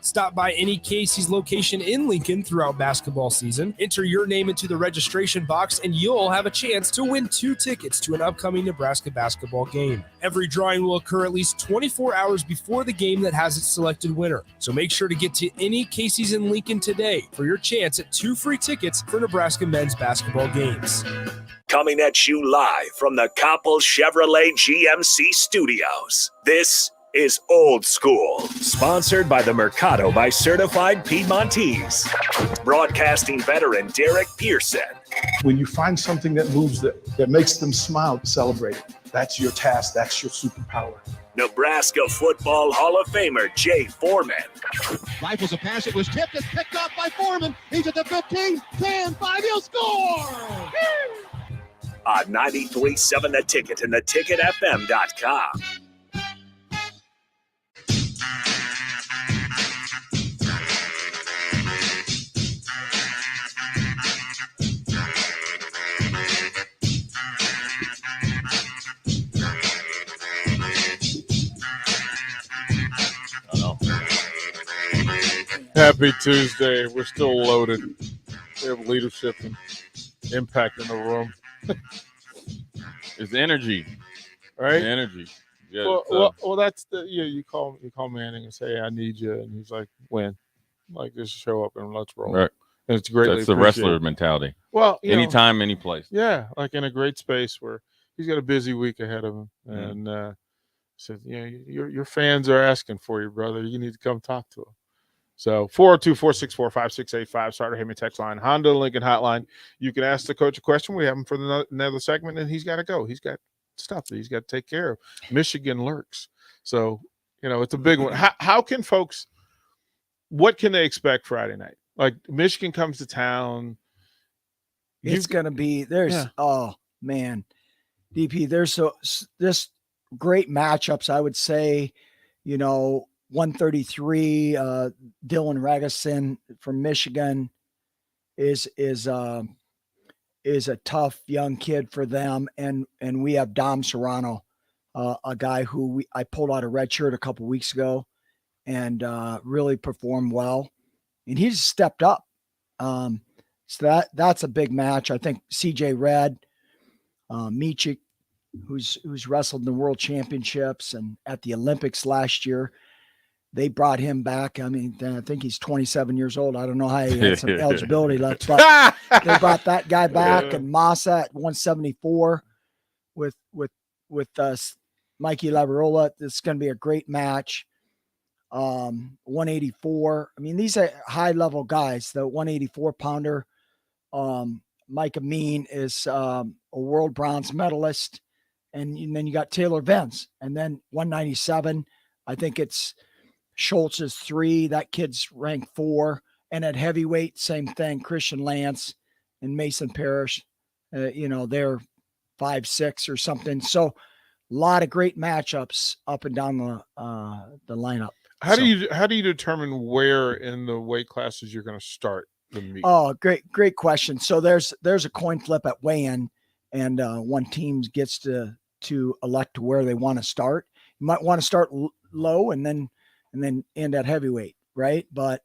Stop by any Casey's location in Lincoln throughout basketball season. Enter your name into the registration box, and you'll have a chance to win 2 tickets to an upcoming Nebraska basketball game. Every drawing will occur at least 24 hours before the game that has its selected winner. So make sure to get to any Casey's in Lincoln today for your chance at 2 free tickets for Nebraska men's basketball games. Coming at you live from the Coppel Chevrolet GMC studios. This is Old School, sponsored by the Mercado by Certified Piedmontese. Broadcasting veteran Derek Pearson. When you find something that moves that makes them smile, celebrate it. That's your task. That's your superpower. Nebraska Football Hall of Famer Jay Foreman. Rifles a pass. It was tipped. It's picked off by Foreman. He's at the 15, 10, 5. He'll score! On 93.7 The Ticket and theticketfm.com. Happy Tuesday. We're still loaded. We have leadership and impact in the room. It's energy, right? The energy. Yeah. Well, that's the you call Manning and say, I need you, and he's like, when? Like, just show up and let's roll. Right. And it's great. That's the wrestler mentality. Well, anytime, any place. Yeah, like in a great space where he's got a busy week ahead of him, and said, your fans are asking for you, brother. You need to come talk to them. So 402-464-5685, Starter Heyman text line, Honda Lincoln hotline. You can ask the coach a question. We have him for another segment, and he's got to go. He's got stuff that he's got to take care of. Michigan lurks. So, it's a big one. How can folks – what can they expect Friday night? Like, Michigan comes to town. It's going to be – oh, man. DP, there's this great matchups, I would say, 133, Dylan Ragusin from Michigan is a tough young kid for them, and we have Dom Serrano, a guy who I pulled out a red shirt a couple weeks ago, and really performed well, and he's stepped up. So that's a big match. I think CJ Red, Michik, who's wrestled in the World Championships and at the Olympics last year. They brought him back. I mean, I think he's 27 years old. I don't know how he had some eligibility left, but they brought that guy back, and Massa at 174 with Mikey Lavarola. This is going to be a great match. 184. I mean, these are high-level guys. The 184-pounder, Mike Amin is a world bronze medalist, and then you got Taylor Vance, and then 197. I think it's Schultz is 3. That kid's ranked 4. And at heavyweight, same thing. Christian Lance and Mason Parrish, they're 5, 6 or something. So a lot of great matchups up and down the lineup. How do you determine where in the weight classes you're going to start the meet? Oh, great question. So there's a coin flip at weigh-in, and one team gets to elect where they want to start. You might want to start low and then end at heavyweight, right? But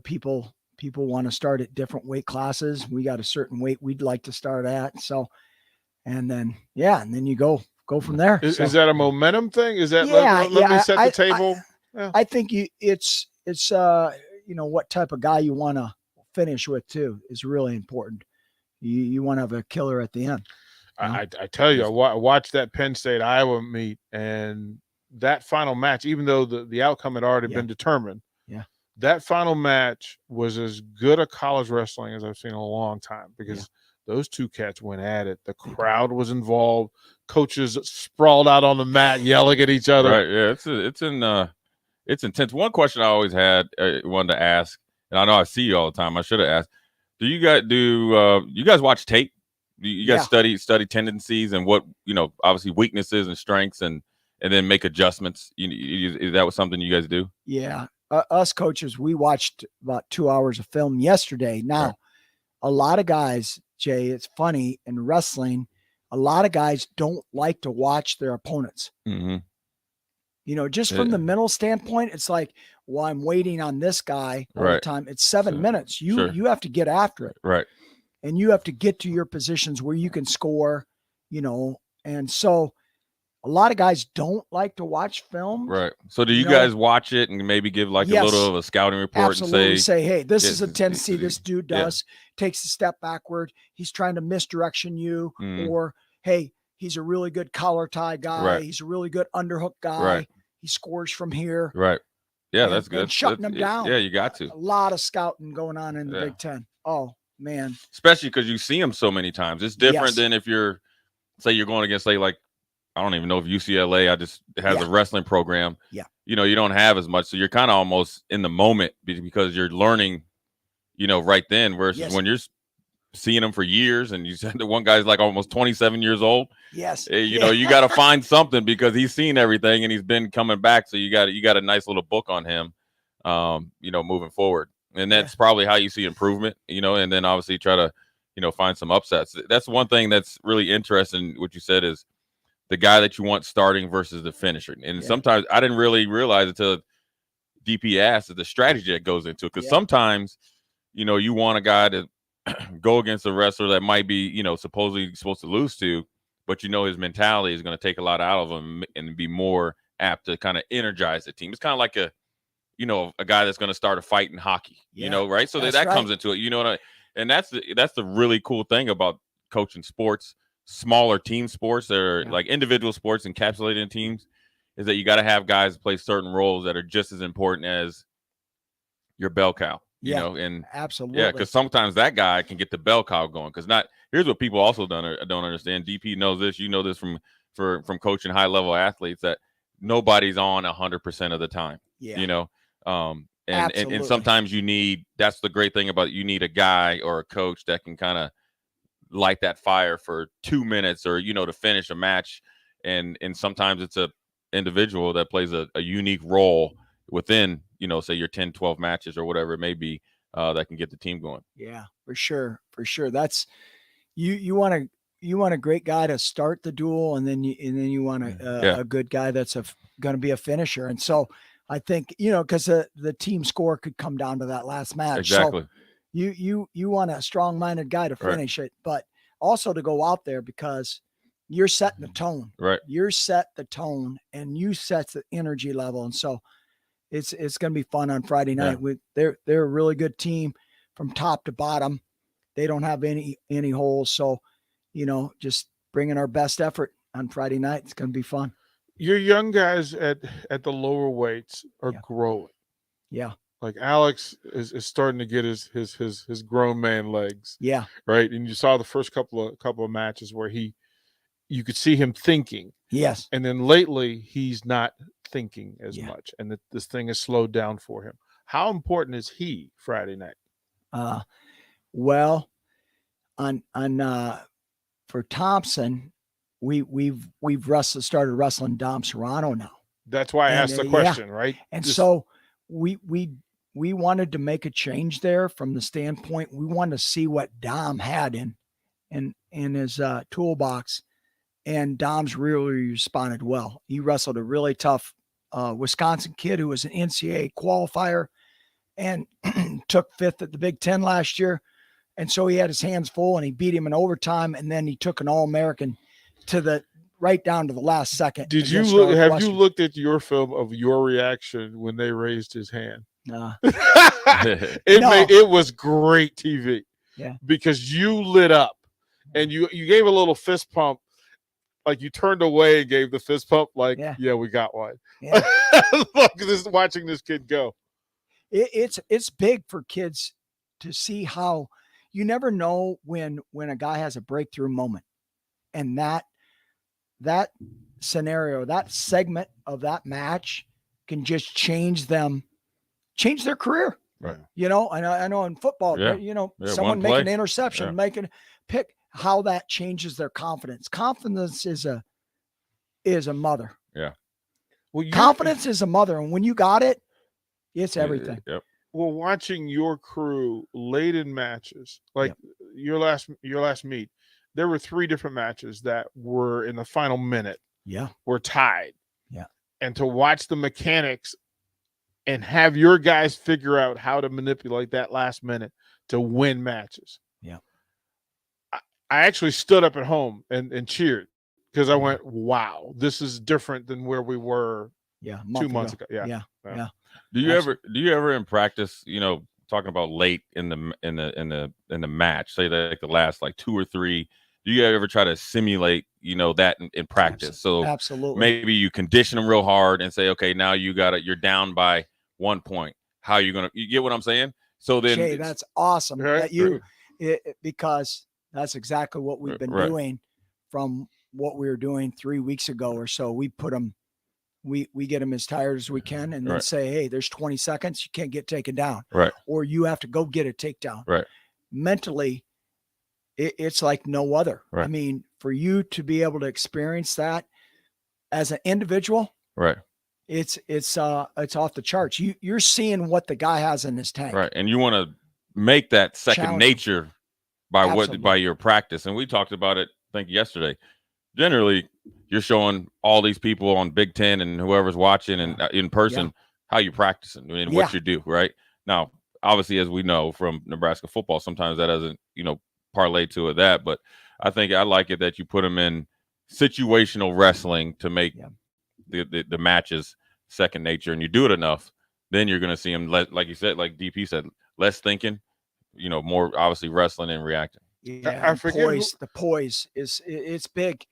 people want to start at different weight classes. We got a certain weight we'd like to start at. So, and then you go from there. Is that a momentum thing? Is that let me set the table? I think it's what type of guy you want to finish with too is really important. You want to have a killer at the end. I tell you, I watched that Penn State Iowa meet, and that final match, even though the outcome had already been determined, that final match was as good a college wrestling as I've seen in a long time, because those two cats went at it. The crowd was involved. Coaches sprawled out on the mat yelling at each other. Right, yeah, it's intense. One question I always had wanted to ask, and I know I see you all the time. I should have asked. Do you guys watch tape? Do you guys study tendencies and what obviously weaknesses and strengths and then make adjustments? Is that something you guys do? Yeah, us coaches, we watched about 2 hours of film yesterday. Now, a lot of guys, Jay, it's funny in wrestling. A lot of guys don't like to watch their opponents. Mm-hmm. Just from the mental standpoint, it's like, well, I'm waiting on this guy all the time. It's 7 minutes. You have to get after it. Right. And you have to get to your positions where you can score, and so a lot of guys don't like to watch film. Right. So do you guys watch it and maybe give like a little of a scouting report absolutely. and say, hey, this is a tendency this dude does, takes a step backward. He's trying to misdirection you, or, hey, he's a really good collar tie guy. Right. He's a really good underhook guy. Right. He scores from here. Right. Yeah, that's good. And shutting them down. Yeah, you got to. A lot of scouting going on in the Big Ten. Oh, man. Especially because you see them so many times. It's different than if you're going against, say, like, I don't even know if UCLA has a wrestling program. Yeah. You don't have as much. So you're kind of almost in the moment because you're learning, right then versus when you're seeing them for years. And you said the one guy's like almost 27 years old. Yes. You got to find something because he's seen everything and he's been coming back. So you got a nice little book on him, moving forward. And that's probably how you see improvement, and then obviously try to, find some upsets. That's one thing that's really interesting. What you said is the guy that you want starting versus the finisher. And sometimes I didn't really realize until DP asked the strategy that goes into it. Because sometimes, you want a guy to go against a wrestler that might be, supposedly supposed to lose to, but his mentality is going to take a lot out of him and be more apt to kind of energize the team. It's kind of like a guy that's going to start a fight in hockey, right? So that comes into it, and that's the really cool thing about coaching sports, smaller team sports that are like individual sports encapsulated in teams, is that you got to have guys play certain roles that are just as important as your bell cow, and absolutely. Yeah. Cause sometimes that guy can get the bell cow going. Cause here's what people also don't understand. DP knows this, this from coaching high level athletes, that nobody's on 100% of the time, and sometimes that's the great thing about it. You need a guy or a coach that can kind of light that fire for 2 minutes or, to finish a match. And sometimes it's a individual that plays a unique role within, say your 10, 12 matches or whatever it may be, that can get the team going. Yeah, for sure. That's you want a great guy to start the duel, and then you want a good guy that's going to be a finisher. And so I think, because the team score could come down to that last match. Exactly. So you want a strong-minded guy to finish it, but also to go out there because you're setting the tone. Right. You're set the tone and you set the energy level. And so it's going to be fun on Friday night. They're a really good team from top to bottom. They don't have any holes. So, just bringing our best effort on Friday night. It's going to be fun. Your young guys at the lower weights are growing. Yeah. Like Alex is starting to get his grown man legs. Yeah. Right. And you saw the first couple of matches where you could see him thinking. Yes. And then lately he's not thinking as much, and that this thing has slowed down for him. How important is he Friday night? Well, on for Thompson, we've started wrestling Dom Serrano now. That's why I asked the question, right? And so we wanted to make a change there from the standpoint we wanted to see what Dom had in his toolbox, and Dom's really responded well. He wrestled a really tough Wisconsin kid who was an NCAA qualifier and took 5th at the Big Ten last year. And so he had his hands full and he beat him in overtime. And then he took an All-American right down to the last second. Have you looked at your film of your reaction when they raised his hand? It was great TV. Yeah. Because you lit up and you gave a little fist pump. Like you turned away and gave the fist pump, like, yeah we got one. Yeah. Look, watching this kid go. It's big for kids to see how you never know when a guy has a breakthrough moment, and that scenario, that segment of that match can just change their career. Right. I know in football, someone making an interception, making a pick, how that changes their confidence. Confidence is a mother. Yeah. Well, confidence is a mother. And when you got it, it's everything. Yep. Well, watching your crew late in matches, like your last meet, there were 3 different matches that were in the final minute. Yeah. Were tied. Yeah. and to watch the mechanics and have your guys figure out how to manipulate that last minute to win matches. Yeah. I actually stood up at home and cheered because I went, wow, this is different than where we were 2 months ago. Yeah. Do you ever in practice, talking about late in the match, say that like the last like 2 or 3, do you ever try to simulate, that in practice? So absolutely, maybe you condition them real hard and say, okay, now you're down by 1 point. How are you you get what I'm saying? So then, Jay, that's awesome right, that because that's exactly what we've been right. doing from what we were doing 3 weeks ago or so. We put them, we get them as tired as we can, and then Right. say, hey, there's 20 seconds, you can't get taken down, right, or you have to go get a takedown. right, Mentally, it's like no other. Right. I mean, for you to be able to experience that as an individual, right, it's off the charts. You're seeing what the guy has in his tank. right. And you want to make that second Challenge. nature by Absolutely. by your practice. And we talked about it, I think, yesterday. Generally, you're showing all these people on Big Ten and whoever's watching and in person how you practicing and what you do. Right now, obviously, as we know from Nebraska football, sometimes that doesn't parlay to it that. But I think I like it that you put them in situational wrestling to make the matches second nature, and you do it enough, then you're going to see them like you said, like DP said, less thinking, more obviously wrestling and reacting. Yeah, I forget the poise it's big.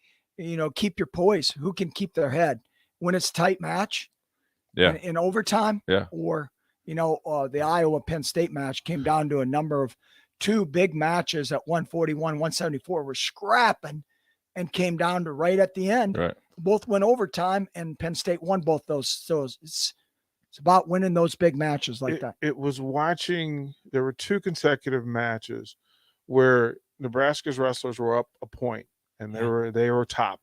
Keep your poise. Who can keep their head when it's tight match? Yeah. In overtime. Yeah. Or the Iowa Penn State match came down to a number of 2 big matches at 141, 174 were scrapping, and came down to right at the end. Right. Both went overtime, and Penn State won both those. So it's about winning those big matches like that. It was watching. There were 2 consecutive matches where Nebraska's wrestlers were up a point, and they were top.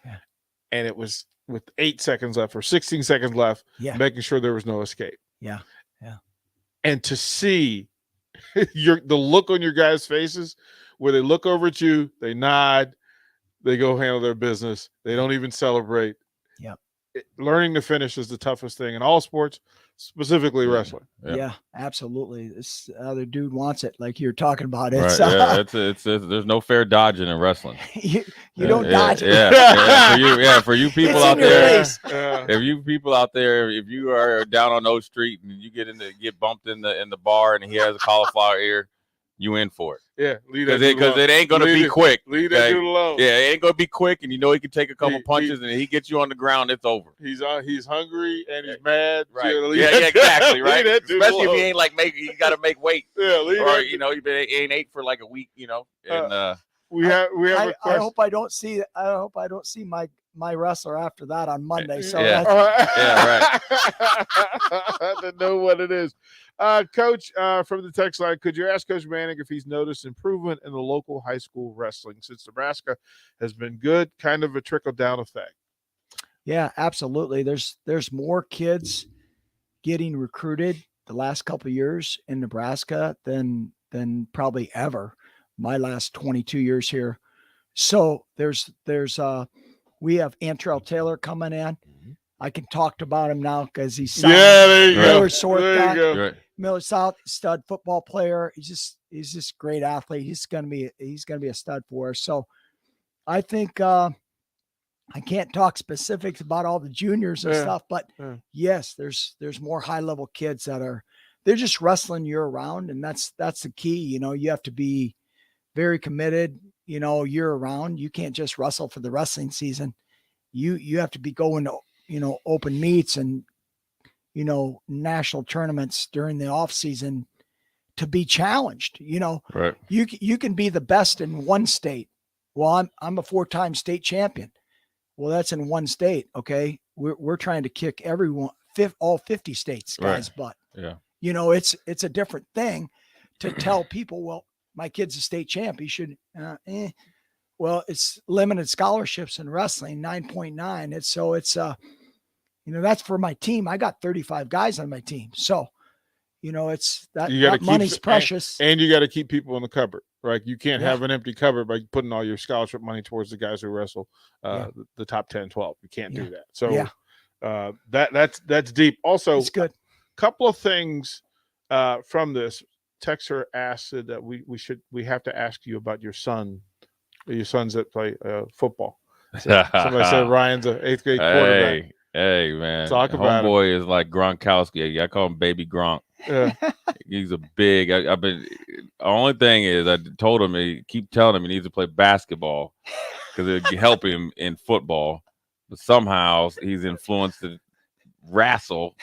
Yeah. And it was with 8 seconds left or 16 seconds left, making sure there was no escape. Yeah. And to see the look on your guys' faces where they look over at you, they nod, they go handle their business. They don't even celebrate. Yeah. Learning to finish is the toughest thing in all sports, specifically wrestling. Yeah, absolutely. This other dude wants it, like you're talking about. It's Right. It's there's no fair dodging in wrestling. you don't dodge it. For you people It's out in your there, face. if you people out there, if you are down on O Street and you get bumped in the bar and he has a cauliflower ear, you in for it. Yeah, because it ain't gonna be quick. Leave that dude alone. Yeah, it ain't gonna be quick, and he can take a couple punches, and he gets you on the ground, it's over. He's hungry and he's mad. Right. Yeah, Exactly. Right. Especially if alone. he ain't you got to make weight. Yeah, or he ain't ate for like a week. And we have a question. I hope I don't see my wrestler after that on Monday. So Yeah. Right. To know what it is. Coach, from the text line, could you ask Coach Manning if he's noticed improvement in the local high school wrestling since Nebraska has been good, kind of a trickle-down effect? Yeah, absolutely. There's more kids getting recruited the last couple of years in Nebraska than probably ever. My last 22 years here. So there's we have Antrell Taylor coming in. I can talk about him now because he's signed. Yeah, there you Miller go. There you go. right. Miller South, stud football player. He's just great athlete. He's gonna be a stud for us. So I think I can't talk specifics about all the juniors and stuff, but yes, there's more high level kids they're just wrestling year round, and that's the key. You have to be very committed, year round. You can't just wrestle for the wrestling season. You have to be going to open meets and national tournaments during the off season to be challenged. Right. You can be the best in one state. Well, I'm a 4-time state champion. Well, that's in one state. Okay. We're trying to kick everyone, all 50 states guys' butt. Yeah. It's a different thing to tell people, well, my kid's a state champ. He should, well, it's limited scholarships in wrestling, 9.9. It's that's for my team. I got 35 guys on my team. So, it's that money's precious. And you got to keep people in the cupboard, right? You can't have an empty cupboard by putting all your scholarship money towards the guys who wrestle the top 10, 12. You can't do that. So That's deep. Also, It's good. couple of things from this. Texter asked that we have to ask you about your sons that play football. Somebody said Ryan's an 8th grade quarterback. Hey, man. Talk about it. Homeboy is like Gronkowski. I call him Baby Gronk. Yeah. He's a big. I've been. The only thing is, I told him, keep telling him he needs to play basketball because it would help him in football. But somehow he's influenced to wrestle,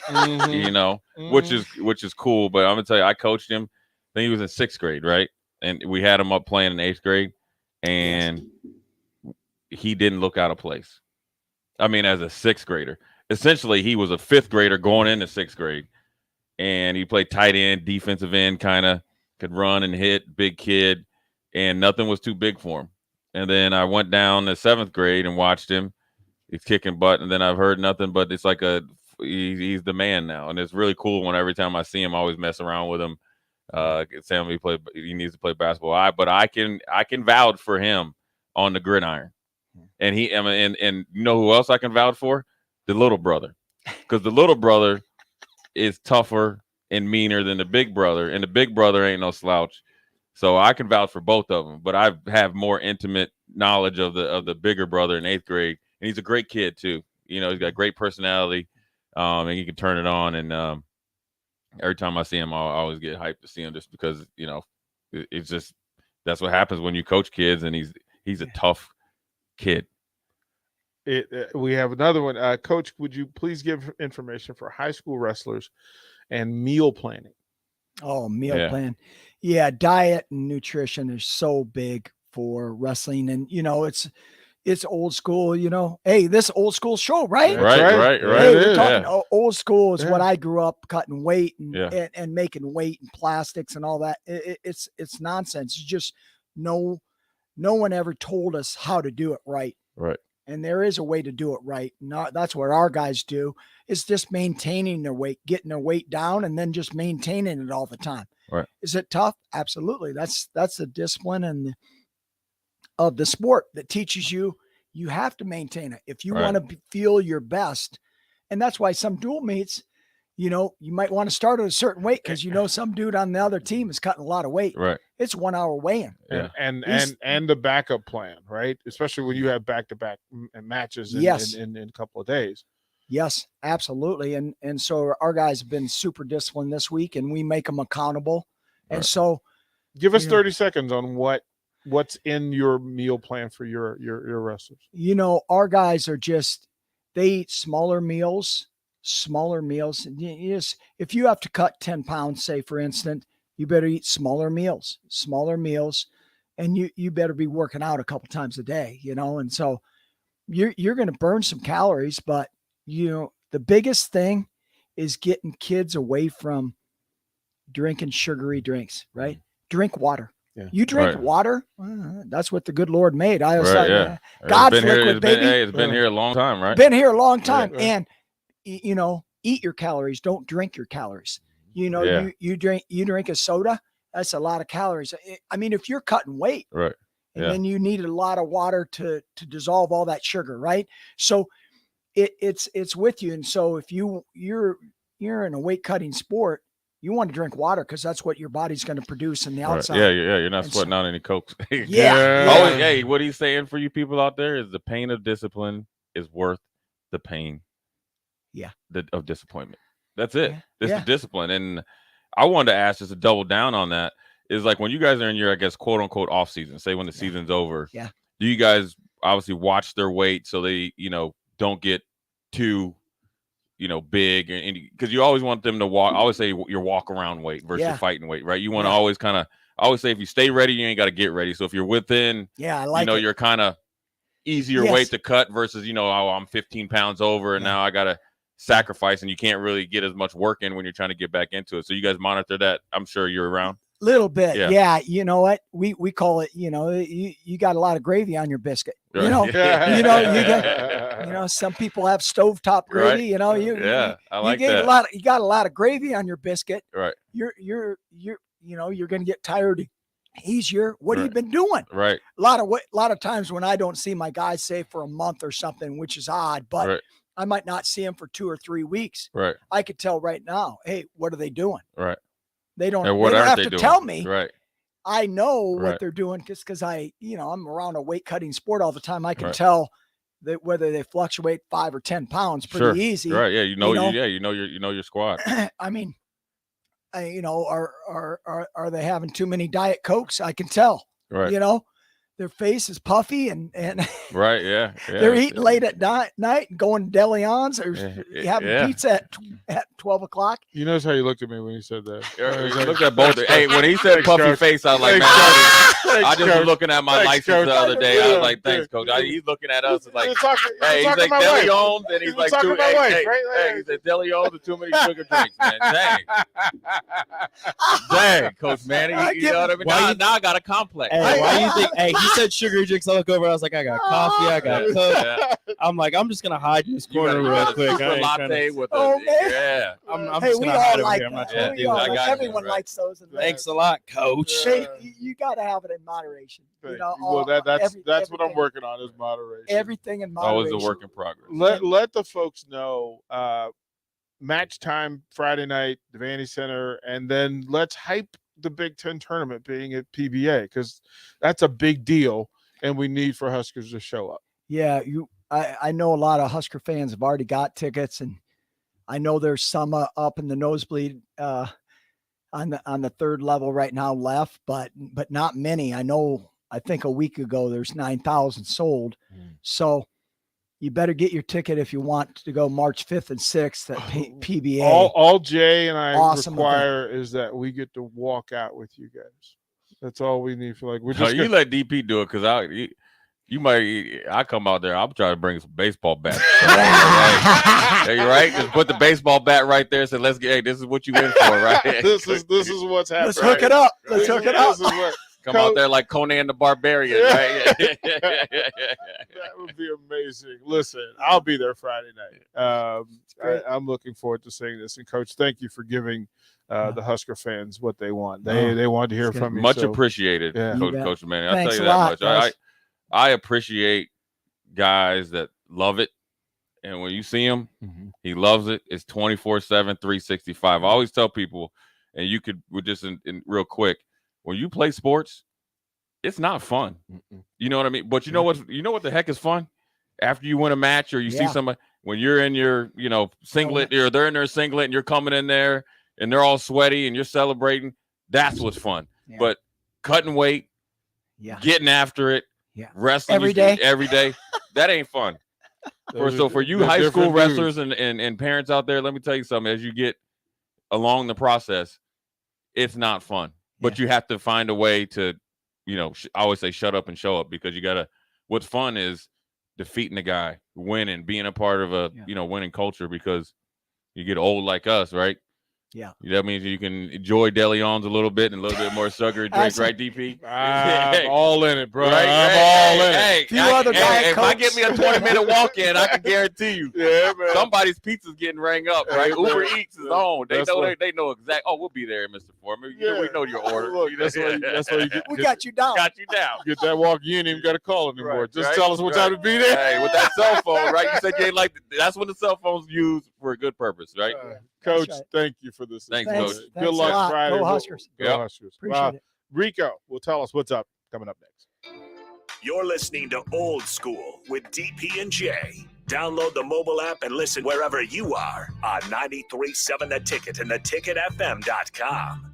which is cool. But I'm gonna tell you, I coached him. I think he was in 6th grade, right? And we had him up playing in 8th grade, and he didn't look out of place. I mean, as a 6th grader, essentially he was a 5th grader going into 6th grade, and he played tight end, defensive end, kind of could run and hit, big kid, and nothing was too big for him. And then I went down to 7th grade and watched him. He's kicking butt, and then I've heard nothing but it's like he's the man now, and it's really cool when every time I see him, I always mess around with him. Saying he needs to play basketball. But I can vouch for him on the gridiron. And and you know who else I can vouch for? The little brother, because the little brother is tougher and meaner than the big brother, and the big brother ain't no slouch. So I can vouch for both of them. But I have more intimate knowledge of the bigger brother in 8th grade, and he's a great kid too. He's got great personality, and he can turn it on. And every time I see him, I always get hyped to see him, just because it's just that's what happens when you coach kids, and he's a tough kid. We have another one. Coach, would you please give information for high school wrestlers and meal planning? Oh, meal plan. Yeah, diet and nutrition is so big for wrestling. And, it's old school, Hey, this old school show, right? Right. Hey, we're talking old school is what I grew up cutting weight and making weight and plastics and all that. It's nonsense. It's just no one ever told us how to do it right. Right. And there is a way to do it right. That's what our guys do. It's just maintaining their weight, getting their weight down, and then just maintaining it all the time. Right. Is it tough? Absolutely. That's the discipline of the sport that teaches you have to maintain it if you want to feel your best. And that's why some dual meets, you might want to start at a certain weight because some dude on the other team is cutting a lot of weight. Right. It's 1 hour weigh-in. Yeah. And the backup plan, right? Especially when you have back-to-back matches in a couple of days. Yes, absolutely. And so our guys have been super disciplined this week, and we make them accountable. And so give us 30 seconds on what's in your meal plan for your wrestlers. Our guys are they eat smaller meals. Yes, if you have to cut 10 pounds, say for instance, you better eat smaller meals, and you better be working out a couple times a day, and so you're going to burn some calories, but the biggest thing is getting kids away from drinking sugary drinks, right? Drink water. Yeah. You drink water. That's what the good Lord made. I was God's liquid, baby. It's been here a long time, right? Been here a long time. Right. And eat your calories. Don't drink your calories. You drink a soda. That's a lot of calories. I mean, if you're cutting weight, right, and then you need a lot of water to dissolve all that sugar, right? So it's with you. And so if you're in a weight cutting sport, you want to drink water because that's what your body's going to produce in the outside. Right. Yeah. You're not sweating out any cokes. Yeah. Hey, what he's saying for you people out there is the pain of discipline is worth the pain. Yeah. Of disappointment. That's it. It's the discipline. And I wanted to ask, just to double down on that, is like when you guys are in your, I guess, quote unquote off season, say when the season's over. Yeah. Do you guys obviously watch their weight so they, don't get too, big, and because you always want them to walk. I always say your walk around weight versus your fighting weight, right? You want to always kind of. I always say if you stay ready, you ain't got to get ready. So if you're within, I like you're kind of easier weight to cut versus I'm 15 pounds over and now I got to sacrifice, and you can't really get as much work in when you're trying to get back into it. So you guys monitor that. I'm sure you're around. Little bit. Yeah. You know what? We call it, you got a lot of gravy on your biscuit. Right. You got, some people have stovetop gravy, I like that. You got a lot of gravy on your biscuit. Right. You're going to get tired easier. What have you been doing? Right. A lot of times when I don't see my guys, say for a month or something, which is odd, but I might not see them for 2 or 3 weeks. Right. I could tell right now, hey, what are they doing? Right. They don't, And what they don't aren't have they to doing? tell me. Right. I know Right. what they're doing just because I'm around a weight cutting sport all the time. I can Right. tell that whether they fluctuate 5 or 10 pounds pretty Sure. easy. Right. Yeah. You know your squad. I mean, are they having too many Diet Cokes? I can tell. Right. Their face is puffy and Right. Yeah. they're eating late at night and going to DeLeon's or having pizza at 12 o'clock. You notice how you looked at me when you said that. You looked at both. Hey, when he said Thanks, puffy Coach. face, I was like, Thanks, man, Coach. I just was looking at my Thanks, license Coach. the other day. I was like, thanks, Yeah. Coach. He's looking at us and like, You're talking- hey, he's you're like talking about DeLeon's, and he's You're like, talking two, about hey, wife, hey, right? hey, he said DeLeon's and too many sugar drinks, man. Dang, Coach Manny, you know what I mean? Now I got a complex. Hey, why do you think? Hey, he said sugar drinks. I look over. I was like, I got coffee. I got Coke. Yeah. I'm like, I'm just gonna hide in this You corner got real a quick. super I ain't latte tryna- with Oh, a man. yeah. I'm Hey, just we gonna all hide over like here. I'm not that. trying Yeah, to We deal all with I it. got you, everyone right. likes those. And Thanks a lot, Coach. Hey, you got to have it in moderation. Well, that's what I'm everything- working on is moderation. Everything in moderation. Always a work in progress. Let the folks know match time Friday night, the Vandy Center, and then let's hype the Big Ten tournament being at PBA because that's a big deal, and we need for Huskers to show up. Yeah, I know a lot of Husker fans have already got tickets, and I know there's some up in the nosebleed on the third level right now left, but not many. I think a week ago there's 9,000 sold. So you better get your ticket if you want to go March 5th and 6th at PBA. All Jay and I Awesome require is that we get to walk out with you guys. That's all we need for we're No, just you let DP do it because I come out there. I'm trying to bring some baseball bats. Hey, you right? Just put the baseball bat right there. So let's get. Hey, this is what you in for, right? this is what's happening. Let's hook it up. Let's hook it up. This is what- Come out there like Conan the Barbarian, right? That would be amazing. Listen, I'll be there Friday night. I'm looking forward to seeing this. And Coach, thank you for giving the Husker fans what they want. They want to hear from you. Much so- appreciated, Yeah. Coach Manning. I'll Thanks tell you a that lot, much. guys. I appreciate guys that love it. And when you see him, he loves it. It's 24/7, 365. I always tell people, and you could, we're just in real quick, when you play sports, it's not fun. You know what I mean? But you know what the heck is fun? After you win a match or you see somebody, when you're in your, singlet, or they're in their singlet and you're coming in there and they're all sweaty and you're celebrating, that's what's fun. Yeah. But cutting weight, getting after it, wrestling Every day, that ain't fun. For you They're high school different wrestlers and parents out there, let me tell you something. As you get along the process, it's not fun. But you have to find a way to, I always say shut up and show up, because what's fun is defeating the guy, winning, being a part of a, winning culture, because you get old like us, right? Yeah. That means you can enjoy DeLeon's a little bit and a little bit more sugary drink, right, DP? I'm all in it, bro. Right? I'm all in it. Hey, Few other Diet if I Cokes. get me a 20-minute walk-in, I can guarantee you. Yeah, man. Somebody's pizza's getting rang up, right? Yeah, man. Uber Eats is on. They That's know what- they know exact. Oh, we'll be there, Mr. Foreman. Yeah. We know your order. Look, that's why you get, we got you down. Got you down. get that walk. You ain't even got to call anymore. Right, Just right, tell us what time to be there. Hey, with that cell phone, right? You said you ain't like. That's when the cell phone's used for a good purpose, right? Coach, right. thank you for this. Thanks, Thanks. Coach. Good Thanks a luck lot. Friday. Go Huskers. Go Yep. Huskers. Appreciate it. Rico will tell us what's up coming up next. You're listening to Old School with DP and J. Download the mobile app and listen wherever you are on 93.7 The Ticket and theticketfm.com.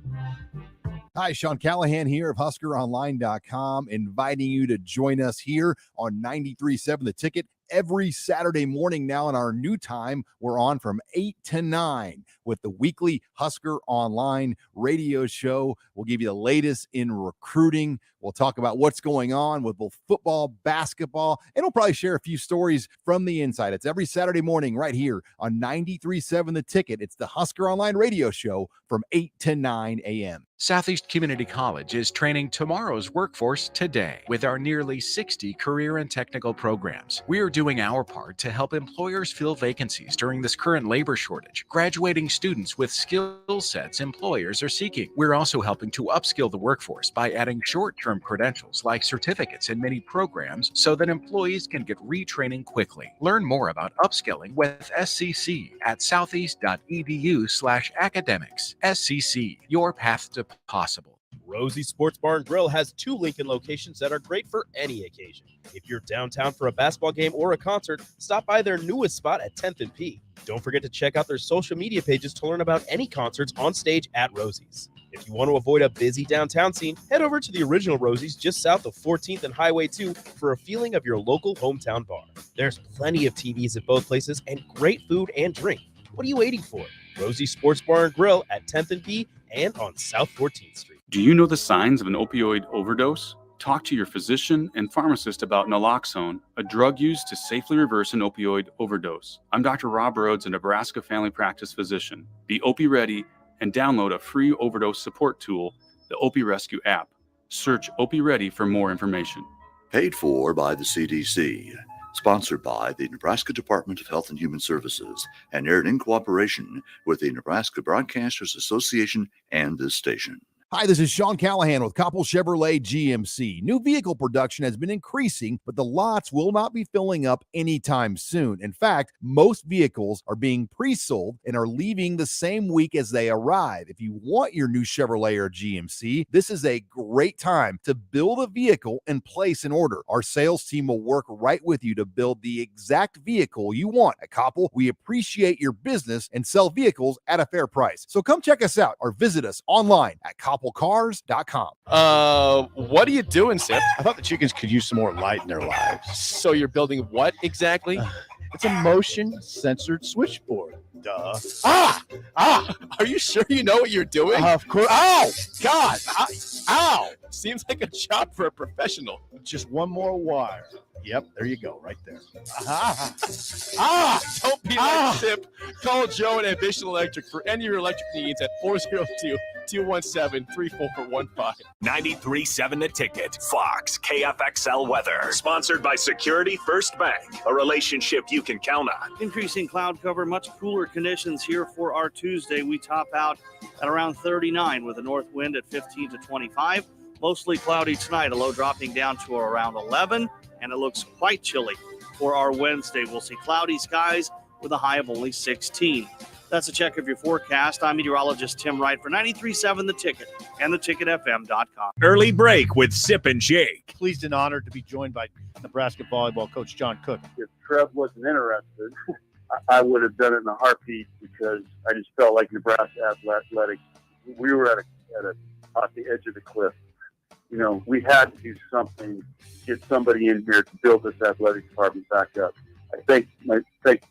Hi, Sean Callahan here of HuskerOnline.com, inviting you to join us here on 93.7 The Ticket every Saturday morning now. In our new time, we're on from 8 to 9 with the weekly Husker Online radio show. We'll give you the latest in recruiting. We'll talk about what's going on with both football, basketball, and we'll probably share a few stories from the inside. It's every Saturday morning right here on 93.7 The Ticket. It's the Husker Online radio show from 8 to 9 a.m. Southeast Community College is training tomorrow's workforce today with our nearly 60 career and technical programs. We are doing our part to help employers fill vacancies during this current labor shortage. Graduating students with skill sets employers are seeking. We're also helping to upskill the workforce by adding short-term credentials like certificates in many programs so that employees can get retraining quickly. Learn more about upskilling with SCC at southeast.edu/academics. SCC, your path to possible. Rosie Sports Bar and Grill has 2 Lincoln locations that are great for any occasion. If you're downtown for a basketball game or a concert, stop by their newest spot at 10th and P. Don't forget to check out their social media pages to learn about any concerts on stage at Rosie's. If you want to avoid a busy downtown scene, head over to the original Rosie's just south of 14th and Highway 2 for a feeling of your local hometown bar. There's plenty of TVs at both places and great food and drink. What are you waiting for? Rosie Sports Bar and Grill at 10th and P and on South 14th Street. Do you know the signs of an opioid overdose? Talk to your physician and pharmacist about naloxone, a drug used to safely reverse an opioid overdose. I'm Dr. Rob Rhodes, a Nebraska family practice physician. Be Opie Ready and download a free overdose support tool, the Opie Rescue app. Search Opie Ready for more information. Paid for by the CDC. Sponsored by the Nebraska Department of Health and Human Services and aired in cooperation with the Nebraska Broadcasters Association and this station. Hi, this is Sean Callahan with Koppel Chevrolet GMC. New vehicle production has been increasing, but the lots will not be filling up anytime soon. In fact, most vehicles are being pre-sold and are leaving the same week as they arrive. If you want your new Chevrolet or GMC, this is a great time to build a vehicle and place an order. Our sales team will work right with you to build the exact vehicle you want. At Koppel, we appreciate your business and sell vehicles at a fair price. So come check us out or visit us online at koppelcars.com. What are you doing, Sip? I thought the chickens could use some more light in their lives. So you're building what exactly? It's a motion censored switchboard. Duh. Are you sure you know what you're doing? Of course. Ow! God! Ow! Seems like a job for a professional. Just one more wire. Yep, there you go, right there. Don't be like Sip. Call Joe at Ambition Electric for any of your electric needs at 402-217-3415. 93.7 The Ticket. Fox KFXL weather. Sponsored by Security First Bank. A relationship you can count on. Increasing cloud cover, much cooler conditions here for our Tuesday. We top out at around 39 with a north wind at 15 to 25. Mostly cloudy tonight, a low dropping down to around 11, and it looks quite chilly for our Wednesday. We'll see cloudy skies with a high of only 16. That's a check of your forecast. I'm meteorologist Tim Wright for 93.7 The Ticket and theticketfm.com. Early break with Sip and Jake. Pleased and honored to be joined by Nebraska volleyball coach John Cook. If Trev wasn't interested, I would have done it in a heartbeat because I just felt like Nebraska Athletics, we were at the edge of the cliff. You know, we had to do something, get somebody in here to build this athletic department back up. I thank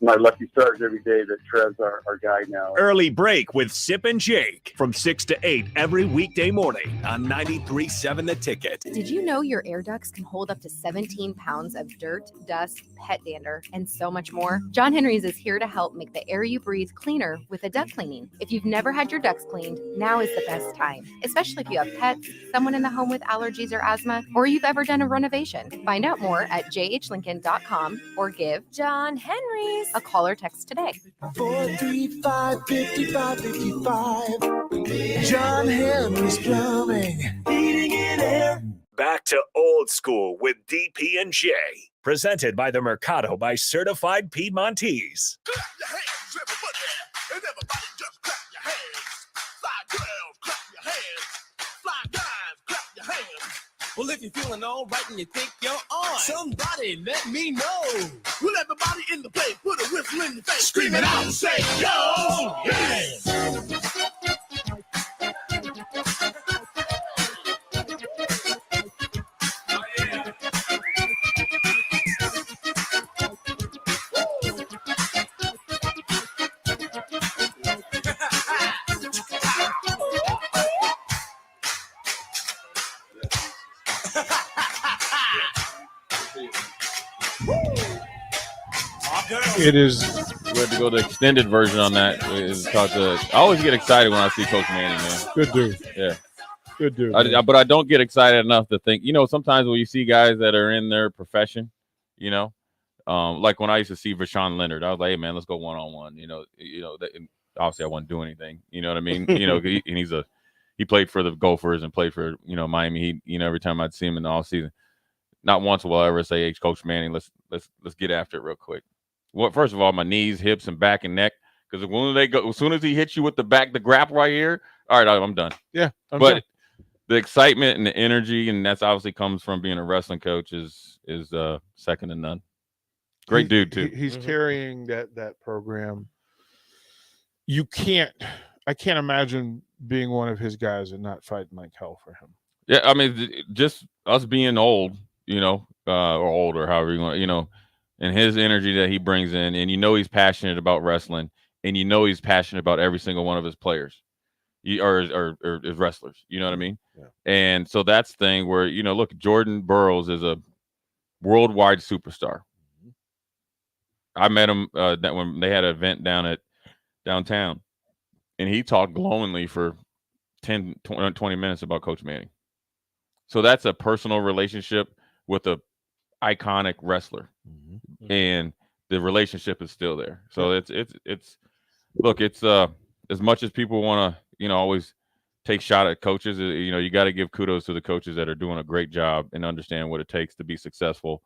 my lucky stars every day that Trev's our guy now. Early break with Sip and Jake from 6 to 8 every weekday morning on 93.7 The Ticket. Did you know your air ducts can hold up to 17 pounds of dirt, dust, pet dander, and so much more? John Henry's is here to help make the air you breathe cleaner with a duct cleaning. If you've never had your ducts cleaned, now is the best time, especially if you have pets, someone in the home with allergies or asthma, or you've ever done a renovation. Find out more at jhlincoln.com or give John Henry's a call or text today. 435-5555. John Henry's Plumbing. Heating and air. Back to old school with DP and J. Presented by the Mercado by Certified Piedmontese. Clap your hands, everybody. And everybody just clap your hands. Fly girls, clap your hands. Fly guys, clap your hands. Well, if you're feeling all right and you think you're on, somebody let me know. Will everybody in the place put a whistle in your face? Scream it out and say, yo, yeah. It is. We had to go the extended version on that. I always get excited when I see Coach Manny, man. Good dude. Yeah. Good dude. But I don't get excited enough to think, sometimes when you see guys that are in their profession, like when I used to see Rashawn Leonard, I was like, hey, man, let's go one-on-one. obviously I wasn't doing anything. You know what I mean? He played for the Gophers and played for Miami. Every time I'd see him in the offseason, not once will I ever say, "Hey, Coach Manning, let's get after it real quick." Well, first of all, my knees, hips, and back and neck, because as soon as he hits you with the grapple right here, all right, I'm done. Yeah, but the excitement and the energy, and that's obviously comes from being a wrestling coach, is second to none. Great dude too. He's carrying that program. I can't imagine being one of his guys and not fighting like hell for him. Yeah, I mean, just us being old, or older, however you want, and his energy that he brings in, and he's passionate about wrestling, and he's passionate about every single one of his players, or his wrestlers. You know what I mean? Yeah. And so that's the thing where look, Jordan Burroughs is a worldwide superstar. I met him that when they had an event downtown, and he talked glowingly for 10, 20 minutes about Coach Manning. So that's a personal relationship with a iconic wrestler, and the relationship is still there. So it's as much as people want to always take shot at coaches, you got to give kudos to the coaches that are doing a great job and understand what it takes to be successful.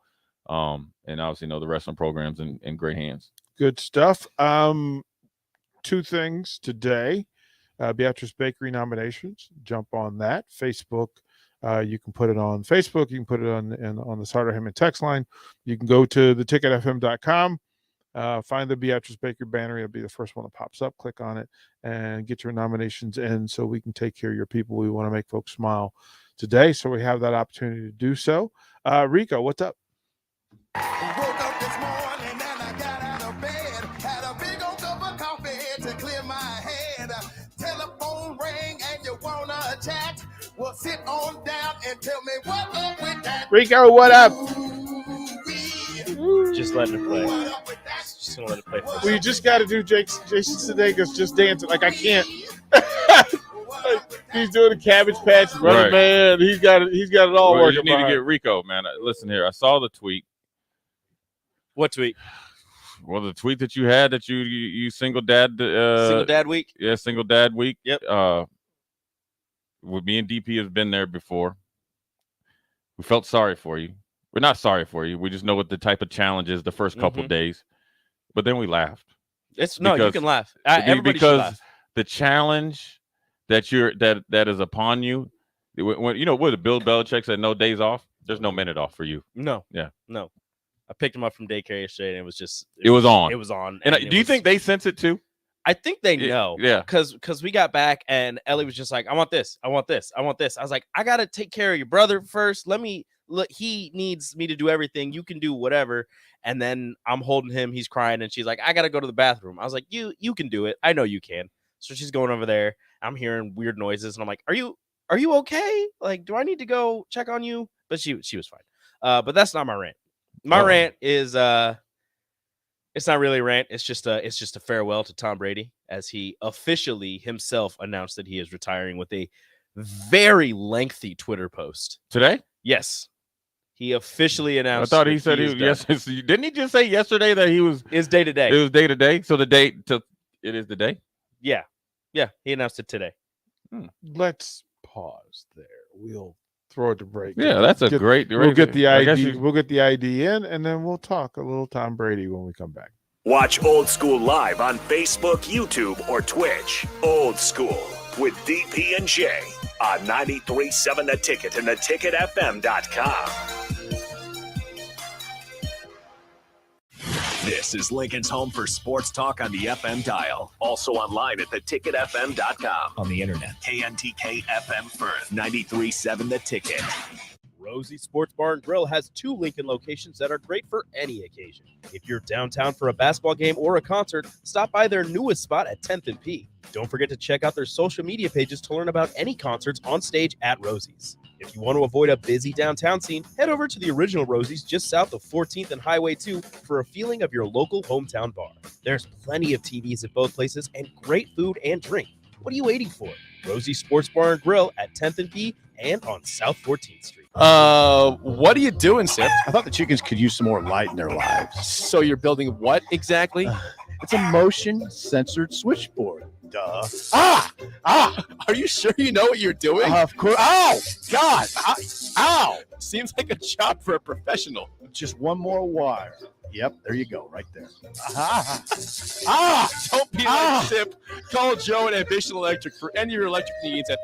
And obviously the wrestling programs in great hands. Good stuff. Two things today. Beatrice Bakery nominations. Jump on that. Facebook. You can put it on Facebook. You can put it on the Sartor Hammond text line. You can go to theticketfm.com. Find the Beatrice Bakery banner. It'll be the first one that pops up. Click on it and get your nominations in so we can take care of your people. We want to make folks smile today, so we have that opportunity to do so. Rico, what's up? Woke up this morning and I got out of bed. Had a big old cup of coffee to clear my head. Telephone rang and you wanna chat? Well, sit on down and tell me what up with that. Rico, what up? Just let it play. Just gonna let it play. Well, you just got to do Jason Sudeikis just dancing. Like I can't. He's doing a Cabbage Patch, brother, Right. man. He's got it all Well, working. you need to behind. get Rico, man. Listen here. I saw the tweet. What tweet? Well, the tweet that you had that you single dad. Single dad week. Yeah, single dad week. Yep. Me and DP have been there before. We felt sorry for you. We're not sorry for you. We just know what the type of challenge is the first couple of days. But then we laughed. You can laugh. Everybody should laugh. The challenge that is upon you. When what Bill Belichick said, no days off. There's no minute off for you. No. Yeah. No. I picked him up from daycare yesterday, and it was just It was on. It was on. And do you think they sense it too? I think they know. Yeah. Because we got back and Ellie was just like, I want this. I want this. I want this. I was like, I gotta take care of your brother first. He needs me to do everything. You can do whatever. And then I'm holding him. He's crying, and she's like, I gotta go to the bathroom. I was like, you can do it. I know you can. So she's going over there. I'm hearing weird noises, and I'm like, Are you okay? Like, do I need to go check on you? But she was fine. But that's not my rant. My rant is it's not really a rant. It's just a farewell to Tom Brady, as he officially himself announced that he is retiring with a very lengthy Twitter post Today? Yes, he officially announced. I thought he said he was. Yes, didn't he just say yesterday that he was? It's day to day. It was day to day. So the date it is the day. Yeah. He announced it today. Let's pause there. We'll throw it to break. Yeah, that's a great. We'll get the I guess ID. We'll get the ID in, and then we'll talk a little Tom Brady when we come back. Watch Old School live on Facebook, YouTube, or Twitch. Old School with DP and J on 93.7 The Ticket and theticketfm.com. This is Lincoln's home for sports talk on the FM dial. Also online at theticketfm.com. On the internet. KNTK FM Firth, 93.7 The Ticket. Rosie Sports Bar and Grill has 2 Lincoln locations that are great for any occasion. If you're downtown for a basketball game or a concert, stop by their newest spot at 10th and P. Don't forget to check out their social media pages to learn about any concerts on stage at Rosie's. If you want to avoid a busy downtown scene, head over to the original Rosie's just south of 14th and Highway 2 for a feeling of your local hometown bar. There's plenty of TVs at both places and great food and drink. What are you waiting for? Rosie Sports Bar and Grill at 10th and P and on South 14th Street. What are you doing, Sip? I thought the chickens could use some more light in their lives. So you're building what exactly? It's a motion censored switchboard. Duh. Are you sure you know what you're doing? Of course. Oh, God. Ow. Seems like a job for a professional. Just one more wire. Yep, there you go, right there. Don't be like Sip. Call Joe at Ambition Electric for any of your electric needs at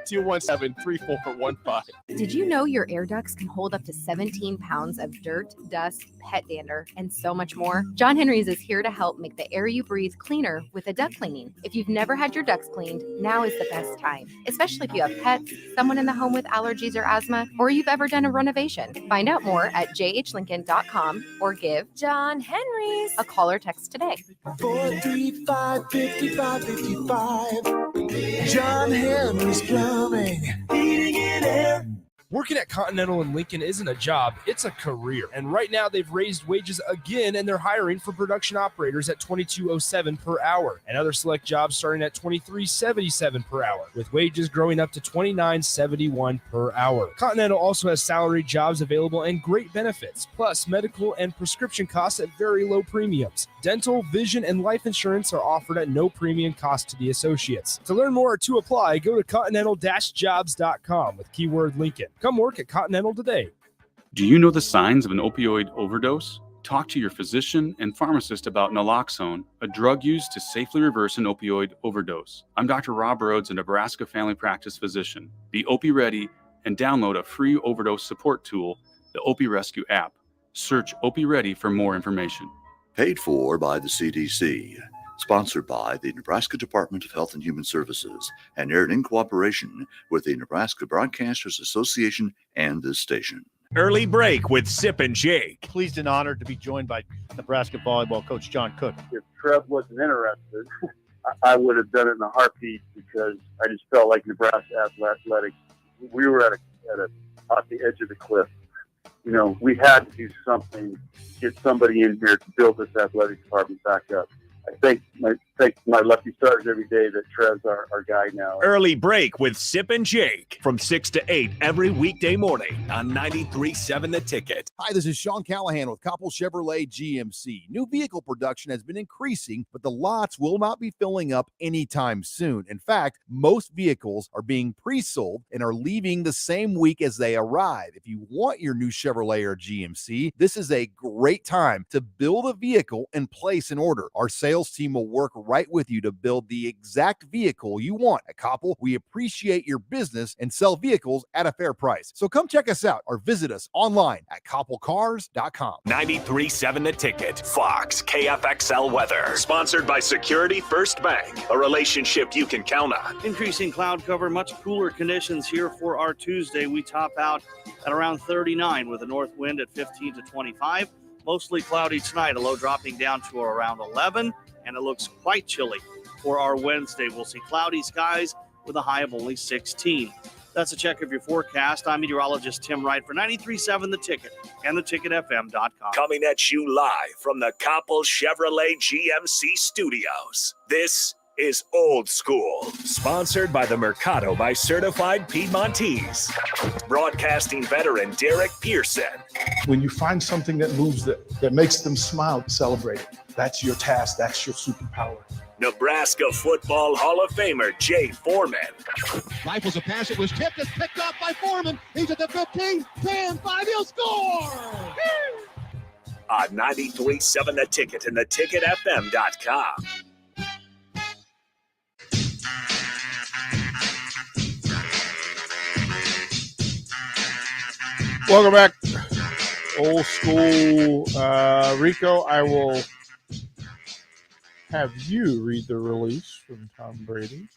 402-217-3415. Did you know your air ducts can hold up to 17 pounds of dirt, dust, pet dander, and so much more? John Henry's is here to help make the air you breathe cleaner with a duct cleaning. If you've never had your ducts cleaned, now is the best time, especially if you have pets, someone in the home with allergies or asthma, or you've ever done a renovation. Find out more at jhlincoln.com or give John Henry's a call or text today. 435-5555. John Henry's Plumbing. Heating and air. Working at Continental in Lincoln isn't a job, it's a career. And right now they've raised wages again and they're hiring for production operators at $22.07 per hour and other select jobs starting at $23.77 per hour, with wages growing up to $29.71 per hour. Continental also has salaried jobs available and great benefits, plus medical and prescription costs at very low premiums. Dental, vision, and life insurance are offered at no premium cost to the associates. To learn more or to apply, go to continental-jobs.com with keyword Lincoln. Come work at Continental today. Do you know the signs of an opioid overdose? Talk to your physician and pharmacist about naloxone, a drug used to safely reverse an opioid overdose. I'm Dr. Rob Rhodes, a Nebraska family practice physician. Be Opie Ready and download a free overdose support tool, the Opie Rescue app. Search Opie Ready for more information. Paid for by the CDC. Sponsored by the Nebraska Department of Health and Human Services and aired in cooperation with the Nebraska Broadcasters Association and this station. Early break with Sip and Jake. Pleased and honored to be joined by Nebraska volleyball coach John Cook. If Trev wasn't interested, I would have done it in a heartbeat because I just felt like Nebraska athletics. We were at the edge of the cliff. You know, we had to do something, get somebody in here to build this athletic department back up. I thank my lucky stars every day that Trev's our guy now. Early break with Sip and Jake from 6 to 8 every weekday morning on 93.7 The Ticket. Hi, this is Sean Callahan with Koppel Chevrolet GMC. New vehicle production has been increasing, but the lots will not be filling up anytime soon. In fact, most vehicles are being pre-sold and are leaving the same week as they arrive. If you want your new Chevrolet or GMC, this is a great time to build a vehicle and place an order. Our sales team will work right with you to build the exact vehicle you want. At Koppel, we appreciate your business and sell vehicles at a fair price. So come check us out or visit us online at koppelcars.com. 93.7 The Ticket. Fox KFXL weather. Sponsored by Security First Bank. A relationship you can count on. Increasing cloud cover, much cooler conditions here for our Tuesday. We top out at around 39 with a north wind at 15 to 25. Mostly cloudy tonight, a low dropping down to around 11, and it looks quite chilly for our Wednesday. We'll see cloudy skies with a high of only 16. That's a check of your forecast. I'm meteorologist Tim Wright for 93.7 The Ticket and theticketfm.com. Coming at you live from the Koppel Chevrolet GMC studios. This is Old School, sponsored by the Mercado by Certified Piedmontese. Broadcasting veteran Derek Pearson. When you find something that moves that makes them smile, celebrate it. That's your task. That's your superpower. Nebraska Football Hall of Famer Jay Foreman. Rifles a pass. It was tipped. It's picked up by Foreman. He's at the 15, 10, 5. He'll score. On 93.7 The Ticket and theticketfm.com. Welcome back. Old School. Rico, I will have you read the release from Tom Brady.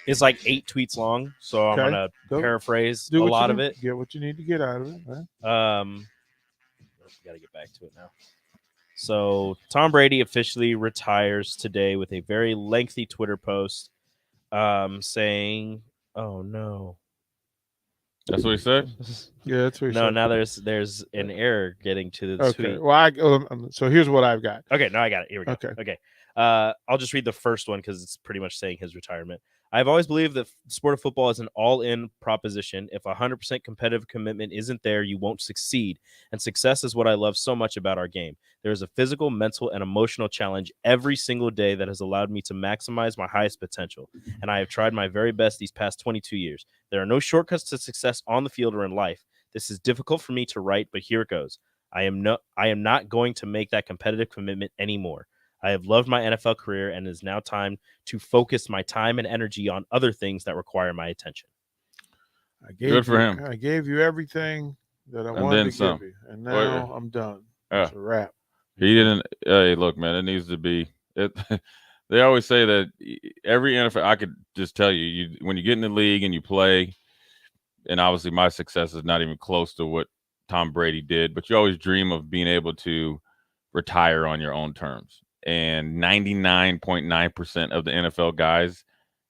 It's like 8 tweets long, so I'm going to paraphrase a lot of it. Get what you need to get out of it. Right? Got to get back to it now. So Tom Brady officially retires today with a very lengthy Twitter post saying, oh, no. That's what he said? Yeah, that's what he said. No, now there's an error getting to the tweet. Well, so here's what I've got. Okay, no, I got it. Here we go. Okay. I'll just read the first one because it's pretty much saying his retirement. I've always believed that the sport of football is an all-in proposition. If 100% competitive commitment isn't there, you won't succeed. And success is what I love so much about our game. There is a physical, mental, and emotional challenge every single day that has allowed me to maximize my highest potential. And I have tried my very best these past 22 years. There are no shortcuts to success on the field or in life. This is difficult for me to write, but here it goes. I am not going to make that competitive commitment anymore. I have loved my NFL career, and it is now time to focus my time and energy on other things that require my attention. Good for him. I gave you everything that I wanted to give you, and now I'm done. It's a wrap. He didn't. Hey, look, man, it needs to be. They always say that every NFL. I could just tell you, when you get in the league and you play, and obviously my success is not even close to what Tom Brady did, but you always dream of being able to retire on your own terms. And 99.9% of the NFL guys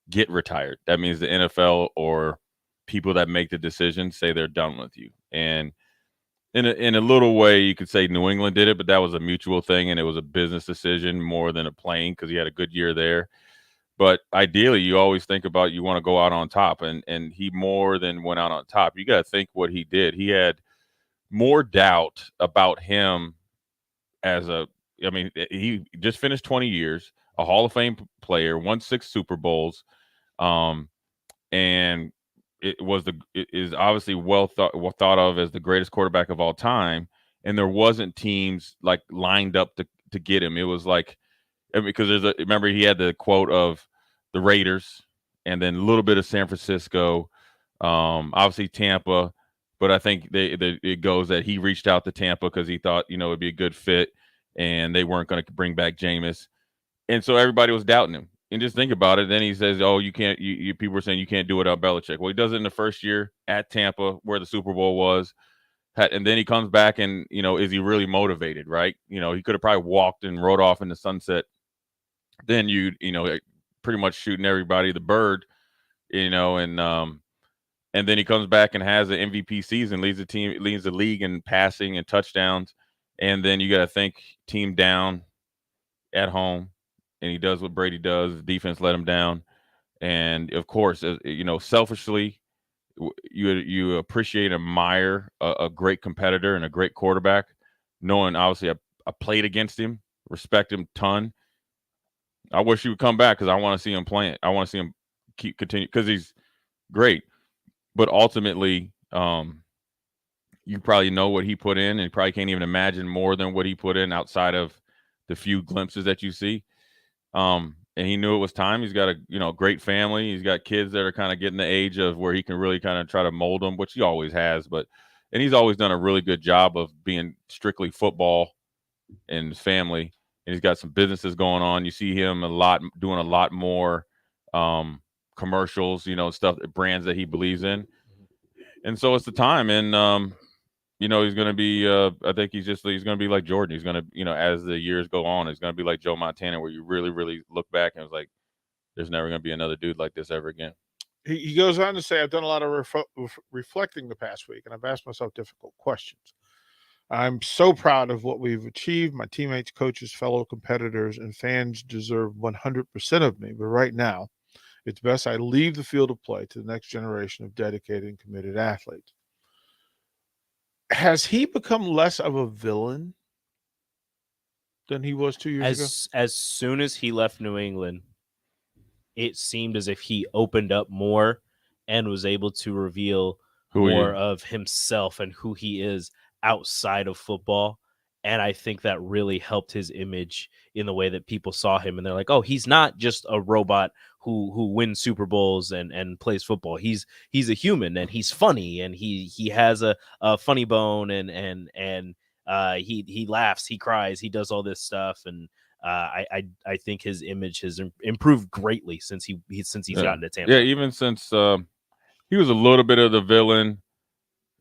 get retired. That means the NFL or people that make the decision say they're done with you. And in a little way, you could say New England did it, but that was a mutual thing, and it was a business decision more than a playing, because he had a good year there. But ideally, you always think about you want to go out on top, and he more than went out on top. You got to think what he did. He had more doubt about him he just finished 20 years, a Hall of Fame player, won 6 Super Bowls, and it is obviously well thought of as the greatest quarterback of all time. And there wasn't teams like lined up to get him. It was like, because remember he had the quote of the Raiders and then a little bit of San Francisco, obviously Tampa, but I think it goes that he reached out to Tampa because he thought it'd be a good fit, and they weren't going to bring back Jameis, and so everybody was doubting him. And just think about it. Then he says, "Oh, you can't." People were saying you can't do it without Belichick. Well, he does it in the first year at Tampa, where the Super Bowl was, and then he comes back, and is he really motivated? Right? He could have probably walked and rode off in the sunset. Then pretty much shooting everybody the bird, and then he comes back and has an MVP season, leads the league in passing and touchdowns, and then you got to think team down at home. And he does what Brady does. The defense let him down. And, of course, selfishly, you appreciate and admire a great competitor and a great quarterback, knowing, obviously, I played against him, respect him a ton. I wish he would come back because I want to see him playing. I want to see him continue because he's great. But ultimately, you probably know what he put in, and you probably can't even imagine more than what he put in outside of the few glimpses that you see. And he knew it was time. He's got a great family. He's got kids that are kind of getting the age of where he can really kind of try to mold them, which he always has. And he's always done a really good job of being strictly football and his family. And he's got some businesses going on. You see him doing a lot more commercials, stuff, brands that he believes in. And so it's the time. And he's going to be. I think he's going to be like Jordan. He's going to, as the years go on, he's going to be like Joe Montana, where you really, really look back and it's like, there's never going to be another dude like this ever again. He goes on to say, I've done a lot of reflecting the past week, and I've asked myself difficult questions. I'm so proud of what we've achieved. My teammates, coaches, fellow competitors, and fans deserve 100% of me. But right now, it's best I leave the field of play to the next generation of dedicated and committed athletes. Has he become less of a villain than he was 2 years ago? As soon as he left New England, it seemed as if he opened up more and was able to reveal more of himself and who he is outside of football. And I think that really helped his image in the way that people saw him. And they're like, oh, he's not just a robot who wins Super Bowls and plays football. He's a human, and he's funny, and he has a funny bone, and he laughs, he cries, he does all this stuff. And I think his image has improved greatly since he's gotten to Tampa. Yeah, even since he was a little bit of the villain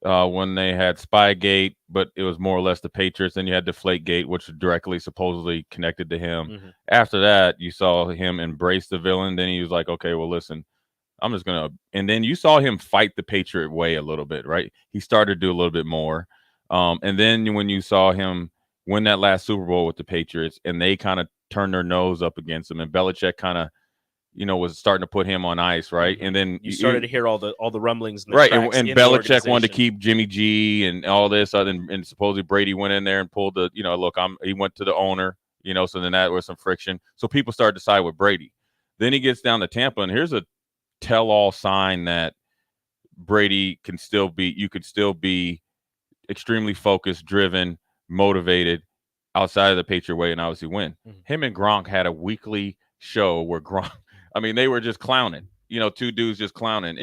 when they had Spygate, but it was more or less the Patriots. Then you had Deflategate, which was directly supposedly connected to him. Mm-hmm. After that, you saw him embrace the villain. Then he was like, okay, well, listen, I'm just going to – and then you saw him fight the Patriot way a little bit, right? He started to do a little bit more. And then when you saw him win that last Super Bowl with the Patriots and they kind of turned their nose up against him, and Belichick kind of, was starting to put him on ice, right? And then You started to hear all the rumblings, right? And in the Belichick wanted to organization. keep Jimmy G and all this, and supposedly Brady went in there and pulled the, look, he went to the owner, so then that was some friction. So people started to side with Brady. Then he gets down to Tampa, and here's a tell-all sign that Brady could still be extremely focused, driven, motivated outside of the Patriot way and obviously win. Him and Gronk had a weekly show where Gronk, they were just clowning, two dudes just clowning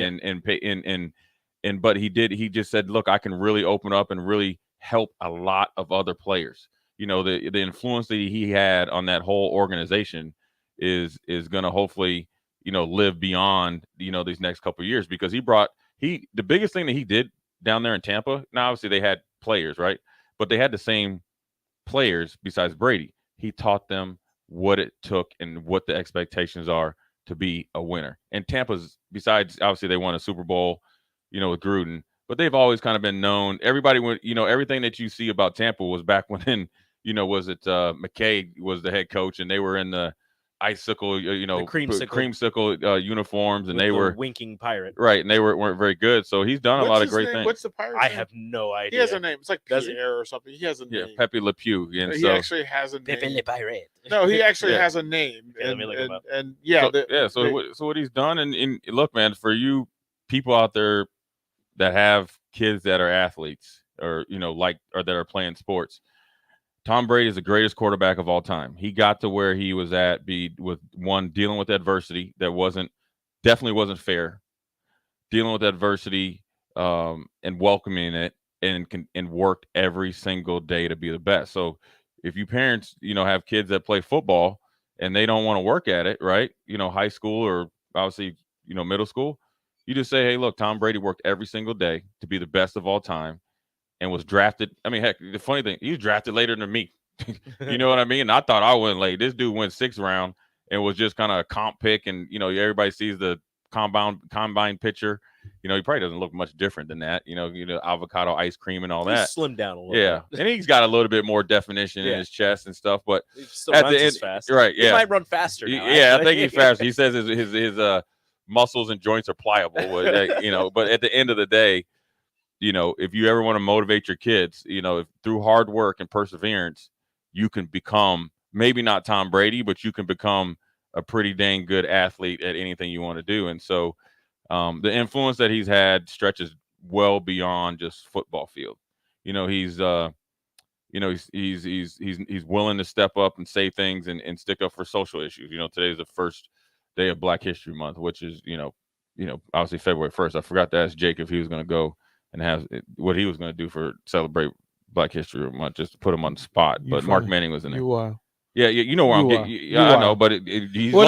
but he just said, look, I can really open up and really help a lot of other players. The influence that he had on that whole organization is going to hopefully, live beyond, these next couple of years, because the biggest thing that he did down there in Tampa. Now, obviously they had players, right? But they had the same players besides Brady. He taught them what it took and what the expectations are to be a winner. And Tampa's, besides obviously they won a Super Bowl, with Gruden, but they've always kind of been known. Everybody went, everything that you see about Tampa was back when, was it McKay was the head coach, and they were in the icicle, The creamsicle uniforms, and with they the were winking pirate. right, and they weren't very good. So he's done a lot of great things. What's the pirate? I have no idea. He has a name. It's like Does he? Pierre or something. He has a name. Pepe Le Pew. And He actually has a name. Pepe Le Pirate. No, he actually Yeah. has a name. Yeah, let me look him up. So what he's done, and look, man, for you people out there that have kids that are athletes or or that are playing sports, Tom Brady is the greatest quarterback of all time. He got to where he was at dealing with adversity that definitely wasn't fair, dealing with adversity and welcoming it, and worked every single day to be the best. So if you parents, have kids that play football and they don't want to work at it, right? High school or obviously, middle school, you just say, hey, look, Tom Brady worked every single day to be the best of all time and was drafted. I mean, heck, the funny thing, he was drafted later than me. You know what I mean? And I thought I went late. This dude went 6th round and was just kind of a comp pick. And, everybody sees the combine picture. He probably doesn't look much different than that. Avocado ice cream and all that. He's slimmed down a little bit. And he's got a little bit more definition in his chest and stuff. But He still at runs the end, as fast. right? He Yeah, might run faster now, Yeah, I actually. think he's faster. He says his muscles and joints are pliable. But at the end of the day, if you ever want to motivate your kids, if through hard work and perseverance, you can become maybe not Tom Brady, but you can become a pretty dang good athlete at anything you want to do. And so the influence that he's had stretches well beyond just football field. He's willing to step up and say things and stick up for social issues. Today's the first day of Black History Month, which is, obviously February 1st. I forgot to ask Jake if he was going to go and have what he was going to do for celebrate Black History Month, just to put him on the spot. But Mark Manning was in there. Yeah, you know where I'm getting. Yeah, I know, but it's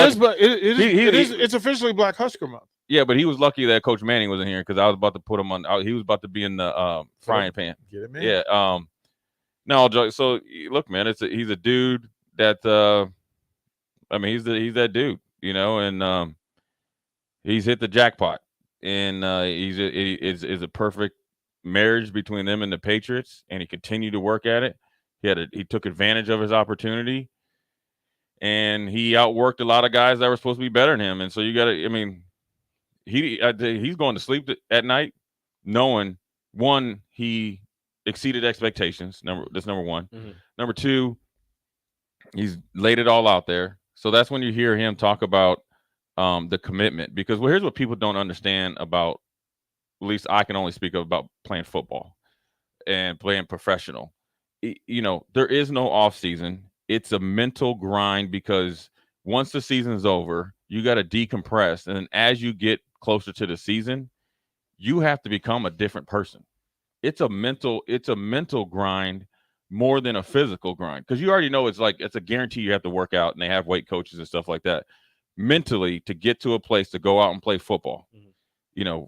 officially Black Husker Month. Yeah, but he was lucky that Coach Manning wasn't here, because I was about to put him on. He was about to be in the frying pan. Get him in. Yeah. No, so look, man, he's a dude that he's that dude, and he's hit the jackpot, and is a perfect marriage between them and the Patriots, and he continued to work at it. He took advantage of his opportunity, and he outworked a lot of guys that were supposed to be better than him. And so you got to, he's going to sleep at night knowing, one, he exceeded expectations. That's number one. Mm-hmm. Number two, he's laid it all out there. So that's when you hear him talk about the commitment, because here's what people don't understand about, at least I can only speak about playing football and playing professional. There is no off season. It's a mental grind, because once the season's over, you got to decompress. And as you get closer to the season, you have to become a different person. It's a mental grind more than a physical grind, because you already know it's a guarantee you have to work out, and they have weight coaches and stuff like that. Mentally, to get to a place to go out and play football,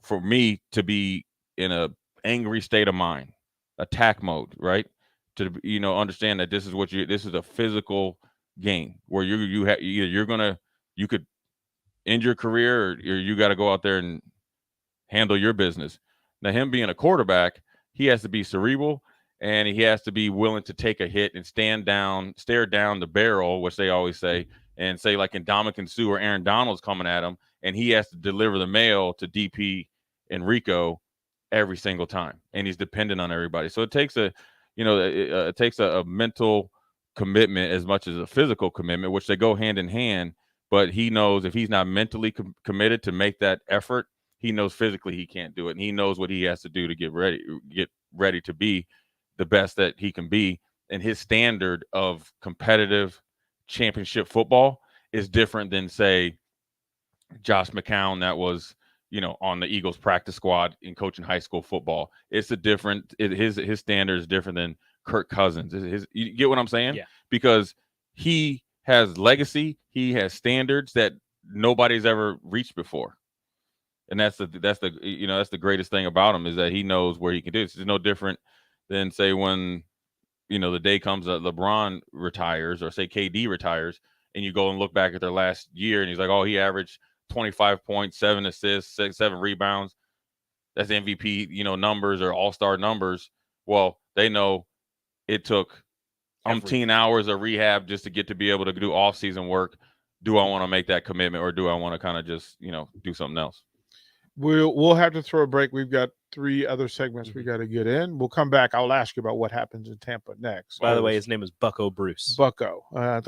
for me to be in a angry state of mind, attack mode, right? To understand that this is a physical game where you could end your career, or you got to go out there and handle your business. Now, him being a quarterback, he has to be cerebral, and he has to be willing to take a hit and stare down the barrel, which they always say, and say like Ndamukong Suh or Aaron Donald's coming at him, and he has to deliver the mail to DP Enrico every single time, and he's dependent on everybody. So it takes a mental commitment as much as a physical commitment, which they go hand in hand. But he knows if he's not mentally committed to make that effort, he knows physically he can't do it, and he knows what he has to do to get ready to be the best that he can be. And his standard of competitive championship football is different than, say, Josh McCown that was, on the Eagles practice squad in coaching high school football. It's his standard is different than Kirk Cousins. You get what I'm saying? Yeah. Because he has legacy, he has standards that nobody's ever reached before. And that's the greatest thing about him, is that he knows where he can do it. It's no different than, say, when the day comes that LeBron retires, or say KD retires, and you go and look back at their last year and he's like, oh, he averaged 25 points, 7 assists, 7 rebounds. That's MVP, numbers or all-star numbers. Well, they know it took umpteen hours of rehab just to get to be able to do off-season work. Do I want to make that commitment, or do I want to kind of just, do something else? We'll have to throw a break. We've got 3 other segments we got to get in. We'll come back. I'll ask you about what happens in Tampa next. By the way, his name is Bucko Bruce. Bucko. I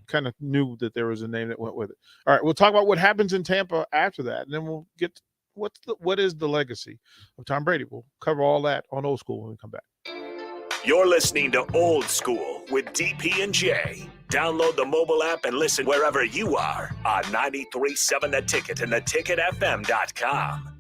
kind of knew that there was a name that went with it. All right, we'll talk about what happens in Tampa after that, and then we'll get what is the legacy of Tom Brady. We'll cover all that on Old School when we come back. You're listening to Old School with DP and J. Download the mobile app and listen wherever you are on 93.7 The Ticket and theticketfm.com.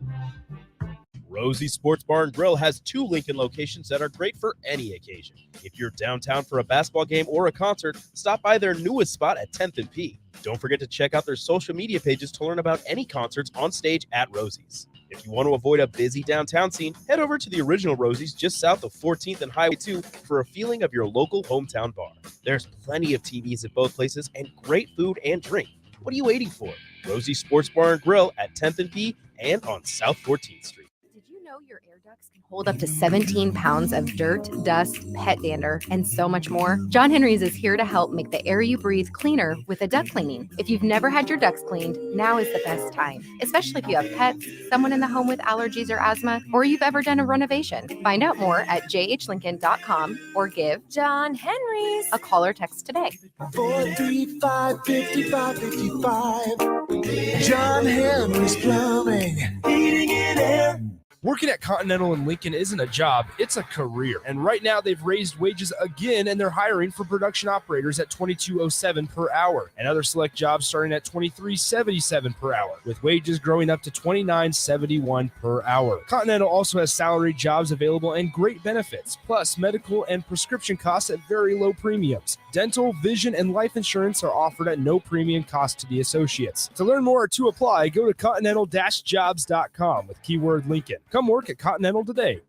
Rosie Sports Bar and Grill has 2 Lincoln locations that are great for any occasion. If you're downtown for a basketball game or a concert, stop by their newest spot at 10th and P. Don't forget to check out their social media pages to learn about any concerts on stage at Rosie's. If you want to avoid a busy downtown scene, head over to the original Rosie's just south of 14th and Highway 2 for a feeling of your local hometown bar. There's plenty of TVs at both places and great food and drink. What are you waiting for? Rosie Sports Bar and Grill at 10th and P and on South 14th Street. Did you know your air ducts can hold up to 17 pounds of dirt, dust, pet dander, and so much more? John Henry's is here to help make the air you breathe cleaner with a duct cleaning. If you've never had your ducts cleaned, now is the best time, especially if you have pets, someone in the home with allergies or asthma, or you've ever done a renovation. Find out more at jhlincoln.com or give John Henry's a call or text today. 435-5555. John Henry's Plumbing, Heating and Air. Working at Continental in Lincoln isn't a job, it's a career. And right now they've raised wages again, and they're hiring for production operators at $22.07 per hour, and other select jobs starting at $23.77 per hour, with wages growing up to $29.71 per hour. Continental also has salaried jobs available and great benefits, plus medical and prescription costs at very low premiums. Dental, vision, and life insurance are offered at no premium cost to the associates. To learn more or to apply, go to continental-jobs.com with keyword Lincoln. Come work at Continental today.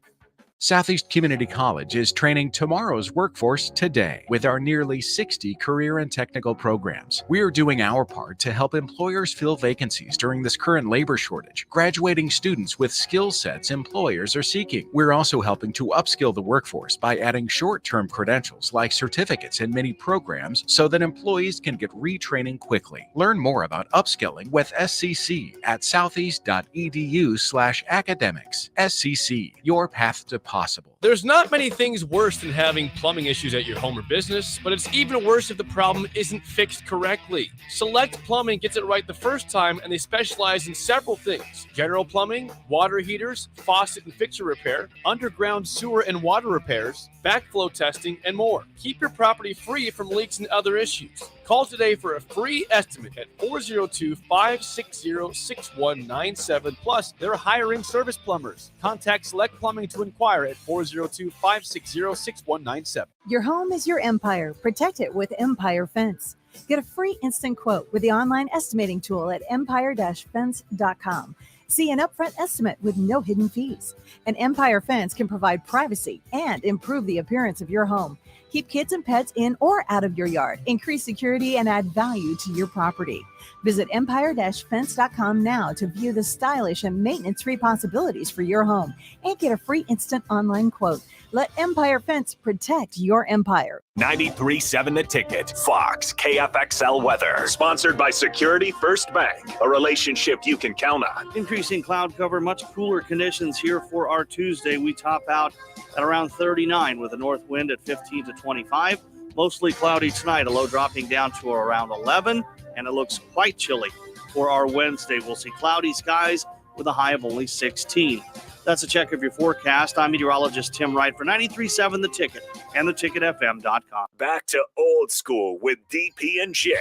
Southeast Community College is training tomorrow's workforce today with our nearly 60 career and technical programs. We are doing our part to help employers fill vacancies during this current labor shortage, graduating students with skill sets employers are seeking. We're also helping to upskill the workforce by adding short-term credentials like certificates in many programs so that employees can get retraining quickly. Learn more about upskilling with SCC at southeast.edu/academics. SCC, your path to possible. There's not many things worse than having plumbing issues at your home or business, but it's even worse if the problem isn't fixed correctly. Select Plumbing gets it right the first time, and they specialize in several things: general plumbing, water heaters, faucet and fixture repair, underground sewer and water repairs, backflow testing, and more. Keep your property free from leaks and other issues. Call today for a free estimate at 402-560-6197. Plus, they're hiring service plumbers. Contact Select Plumbing to inquire at 402-560-6197. Your home is your empire. Protect it with Empire Fence. Get a free instant quote with the online estimating tool at empire-fence.com. See an upfront estimate with no hidden fees. An Empire Fence can provide privacy and improve the appearance of your home. Keep kids and pets in or out of your yard. Increase security and add value to your property. Visit empire-fence.com now to view the stylish and maintenance-free possibilities for your home and get a free instant online quote. Let Empire Fence protect your empire. 93.7 The Ticket, Fox, KFXL weather. Sponsored by Security First Bank, a relationship you can count on. Increasing cloud cover, much cooler conditions here for our Tuesday. We top out at around 39 with a north wind at 15 to 25. Mostly cloudy tonight, a low dropping down to around 11, and it looks quite chilly for our Wednesday. We'll see cloudy skies with a high of only 16. That's a check of your forecast. I'm meteorologist Tim Wright for 93.7 The Ticket and theticketfm.com. Back to Old School with DP and J.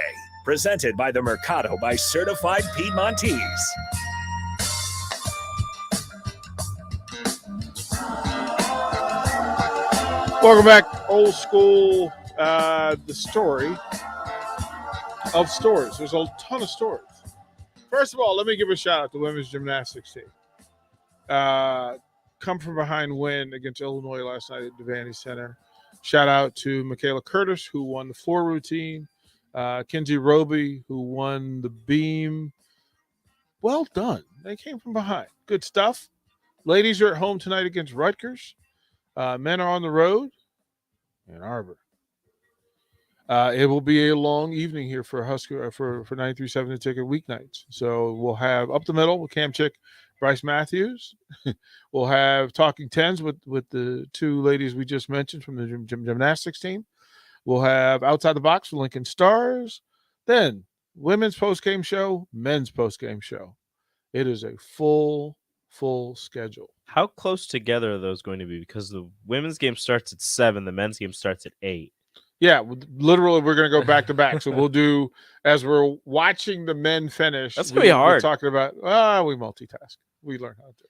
Presented by the Mercado by Certified Piedmontese. Welcome back, Old School. The story of stories. There's a ton of stories. First of all, let me give a shout out to women's gymnastics team. Come from behind win against Illinois last night at Devaney Center. Shout out to Michaela Curtis, who won the floor routine. Kinsey Roby, who won the beam. Well done. They came from behind. Good stuff. Ladies are at home tonight against Rutgers. Men are on the road. Ann Arbor. It will be a long evening here for Husker for 93.7 The Ticket weeknights. So we'll have Up the Middle with Cam Chick, Bryce Matthews. We'll have Talking Tens with the two ladies we just mentioned from the gymnastics team. We'll have Outside the Box with Lincoln Stars. Then women's post-game show, men's post-game show. It is a full schedule. How close together are those going to be? Because the women's game starts at 7, the men's game starts at 8. Yeah, literally, we're going to go back to back. So we'll do, as we're watching the men finish. That's going to be hard. We're talking about, we multitask. We learn how to do it.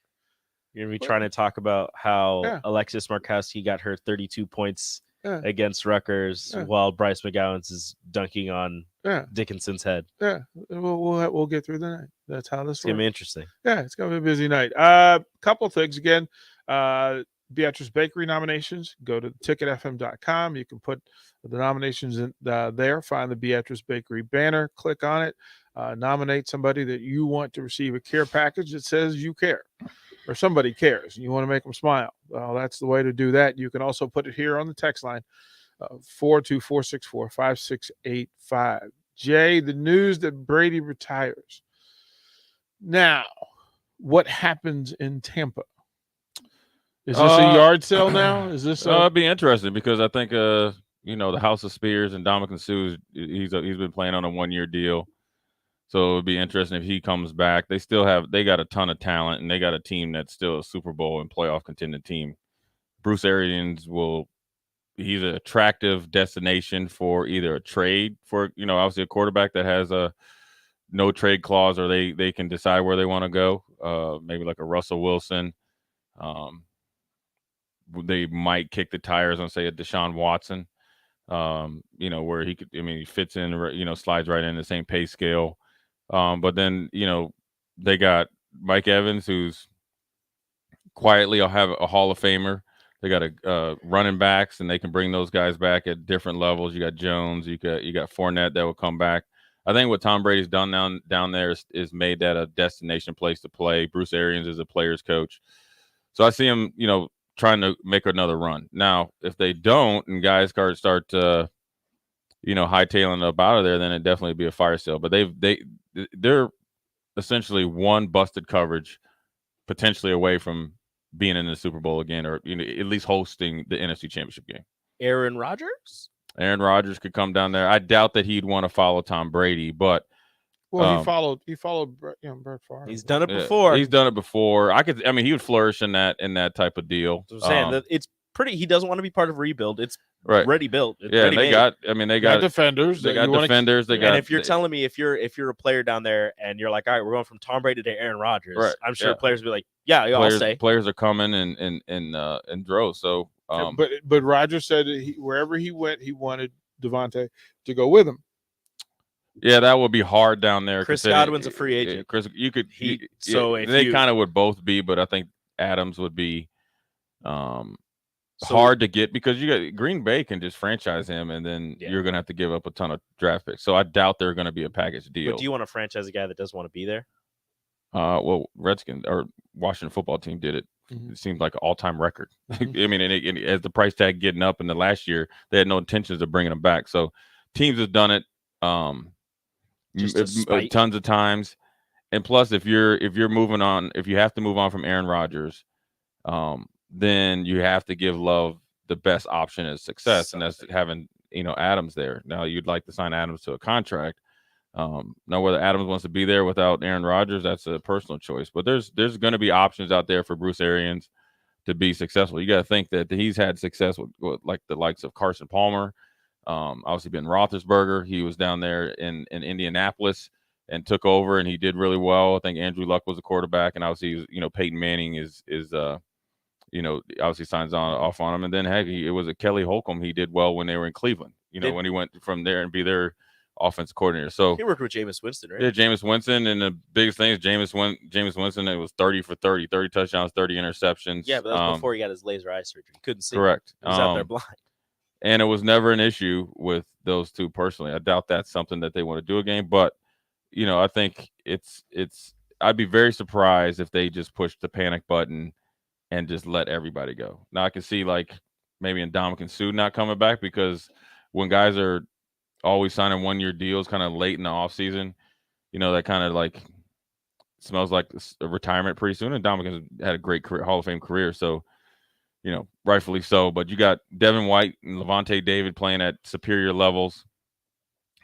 You're going to be trying to talk about how Alexis Markowski got her 32 points against Rutgers while Bryce McGowan's is dunking on Dickinson's head. Yeah, we'll get through the night. That's how this works. It's going to be interesting. Yeah, it's going to be a busy night. Couple things again. Beatrice Bakery nominations. Go to ticketfm.com. You can put the nominations in there. Find the Beatrice Bakery banner. Click on it. Nominate somebody that you want to receive a care package that says you care or somebody cares and you want to make them smile. Well, that's the way to do that. You can also put it here on the text line, 424645685. Jay, the news that Brady retires. Now, what happens in Tampa? Is this a yard sale now? Is this? It'd be interesting because I think the House of Spears and Dominican Sue's he's been playing on a 1-year deal, so it would be interesting if he comes back. They got a ton of talent and they got a team that's still a Super Bowl and playoff contending team. Bruce Arians he's an attractive destination for either a trade for obviously a quarterback that has a no trade clause, or they can decide where they want to go. Maybe like a Russell Wilson. They might kick the tires on, say, a Deshaun Watson, where he fits in, slides right in the same pay scale. But then, they got Mike Evans, who's quietly will have a Hall of Famer. They got a running backs, and they can bring those guys back at different levels. You got Jones, you got Fournette that will come back. I think what Tom Brady's done down there is made that a destination place to play. Bruce Arians is a player's coach. So I see him, trying to make another run. Now, if they don't and guys start hightailing up out of there, then it definitely be a fire sale. But they're essentially one busted coverage potentially away from being in the Super Bowl again, or at least hosting the NFC Championship game. Aaron Rodgers could come down there. I doubt that he'd want to follow Tom Brady, but well, he followed Brett Favre. He's done it before. He's done it before. He would flourish in that type of deal. I'm saying that it's pretty. He doesn't want to be part of a rebuild. It's ready built. It's ready made. They got defenders. They got defenders. And if you're telling me if you're a player down there and you're like, all right, we're going from Tom Brady to Aaron Rodgers, I'm sure players will be like, I'll stay. Players are coming in droves. So, but Rodgers said that wherever he went, he wanted Devontae to go with him. Yeah, that would be hard down there. Chris Godwin's a free agent. Chris, you could. They kind of would both be, but I think Adams would be hard to get because you got Green Bay can just franchise him, and then you're going to have to give up a ton of draft picks. So I doubt they're going to be a package deal. But do you want to franchise a guy that doesn't want to be there? Well, Redskins or Washington football team did it It seems like an all-time record. I mean, and as the price tag getting up in the last year, they had no intentions of bringing him back. So teams have done it tons of times. And plus, if you're moving on, if you have to move on from Aaron Rodgers, then you have to give Love the best option as success, and that's having Adams there. Now you'd like to sign Adams to a contract. Now whether Adams wants to be there without Aaron Rodgers, that's a personal choice. But there's going to be options out there for Bruce Arians to be successful. You got to think that he's had success with like the likes of Carson Palmer, obviously Ben Roethlisberger. He was down there in Indianapolis and took over, and he did really well. I think Andrew Luck was the quarterback, and obviously Peyton Manning is obviously signs off on him. And then heck, it was a Kelly Holcomb. He did well when they were in Cleveland. When he went from there and be their offense coordinator. So he worked with Jameis Winston, right? Yeah, Jameis Winston, and the biggest thing is Jameis Winston. It was 30 for 30 touchdowns, 30 interceptions. Yeah, but that was before he got his laser eye surgery. He couldn't see. Correct. He was out there blind. And it was never an issue with those two personally. I doubt that's something that they want to do again. But I think it's. I'd be very surprised if they just pushed the panic button and just let everybody go. Now I can see like maybe Ndamukong Suh not coming back, because when guys are always signing 1-year deals kind of late in the offseason, that kind of like smells like a retirement pretty soon. And Ndamukong had a great career, Hall of Fame career. So, rightfully so. But you got Devin White and Levante David playing at superior levels.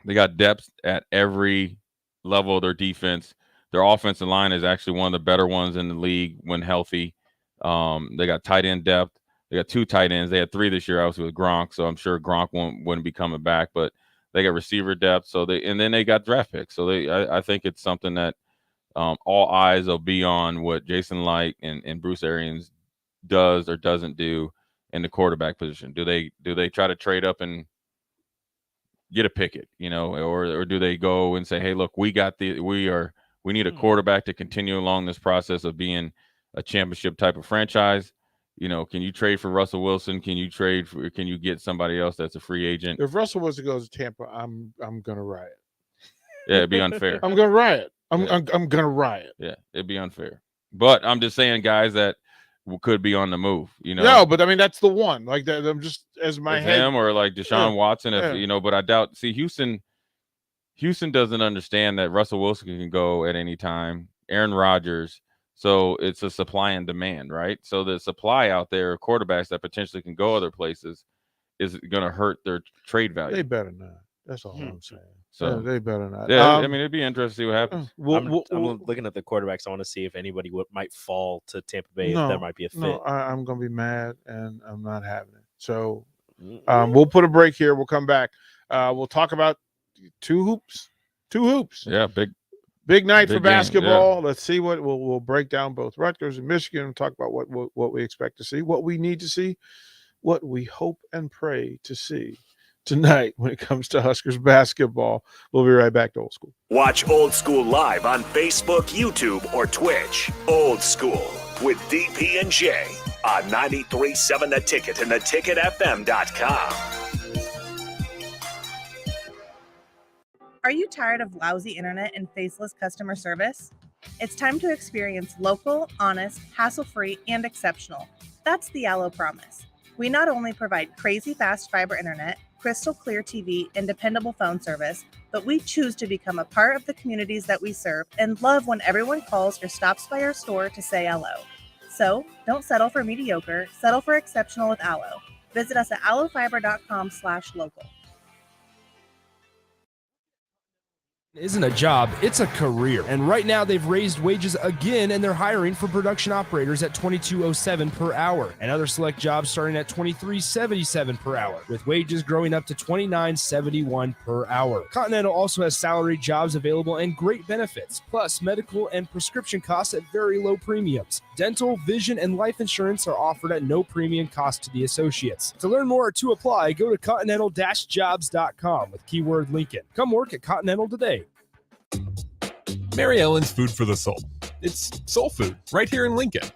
They got depth at every level of their defense. Their offensive line is actually one of the better ones in the league when healthy. They got tight end depth. They got 2 tight ends. They had 3 this year, obviously with Gronk. So I'm sure Gronk wouldn't be coming back, but they got receiver depth. So then they got draft picks. So I think it's something that all eyes will be on what Jason Licht and Bruce Arians does or doesn't do in the quarterback position. Do they try to trade up and get a Pickett, or do they go and say, hey, look, we need a quarterback to continue along this process of being a championship type of franchise. Can you trade for Russell Wilson? Can you get somebody else that's a free agent? If Russell Wilson goes to Tampa, I'm gonna riot. Yeah, it'd be unfair. I'm gonna riot. I'm gonna riot. Yeah, it'd be unfair. But I'm just saying, guys that could be on the move. No, but I mean that's the one. Like that, I'm just as my if head. Him or like Deshaun Watson. If but I doubt. See, Houston doesn't understand that Russell Wilson can go at any time. Aaron Rodgers. So it's a supply and demand, right? So the supply out there of quarterbacks that potentially can go other places is going to hurt their trade value. They better not. That's all I'm saying. So they better not. Yeah, I mean, it'd be interesting to see what happens. I'm looking at the quarterbacks. I want to see if anybody might fall to Tampa Bay. If there might be a fit. No, I'm going to be mad, and I'm not having it. So we'll put a break here. We'll come back. We'll talk about two hoops. Yeah, Big night for game, basketball. Yeah. Let's see what we'll break down both Rutgers and Michigan and talk about what we expect to see, what we need to see, what we hope and pray to see tonight when it comes to Huskers basketball. We'll be right back to Old School. Watch Old School live on Facebook, YouTube, or Twitch. Old School with DP and J on 93.7 The Ticket and theticketfm.com. Are you tired of lousy internet and faceless customer service? It's time to experience local, honest, hassle-free, and exceptional. That's the Allo Promise. We not only provide crazy fast fiber internet, crystal clear TV, and dependable phone service, but we choose to become a part of the communities that we serve and love when everyone calls or stops by our store to say hello. So don't settle for mediocre, settle for exceptional with Allo. Visit us at allofiber.com/local. Isn't a job, it's a career. And right now they've raised wages again and they're hiring for production operators at $22.07 per hour and other select jobs starting at $23.77 per hour, with wages growing up to $29.71 per hour. Continental also has salaried jobs available and great benefits, plus medical and prescription costs at very low premiums. Dental, vision, and life insurance are offered at no premium cost to the associates. To learn more or to apply, go to continental-jobs.com with keyword Lincoln. Come work at Continental today. Mary Ellen's Food for the Soul. It's soul food right here in Lincoln.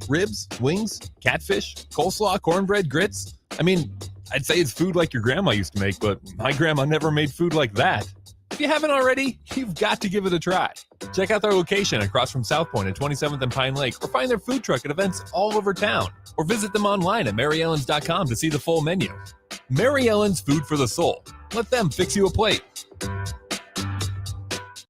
Ribs, wings, catfish, coleslaw, cornbread, grits. I mean, I'd say it's food like your grandma used to make, but my grandma never made food like that. If you haven't already, you've got to give it a try. Check out their location across from South Point at 27th and Pine Lake, or find their food truck at events all over town, or visit them online at maryellens.com to see the full menu. Mary Ellen's Food for the Soul. Let them fix you a plate.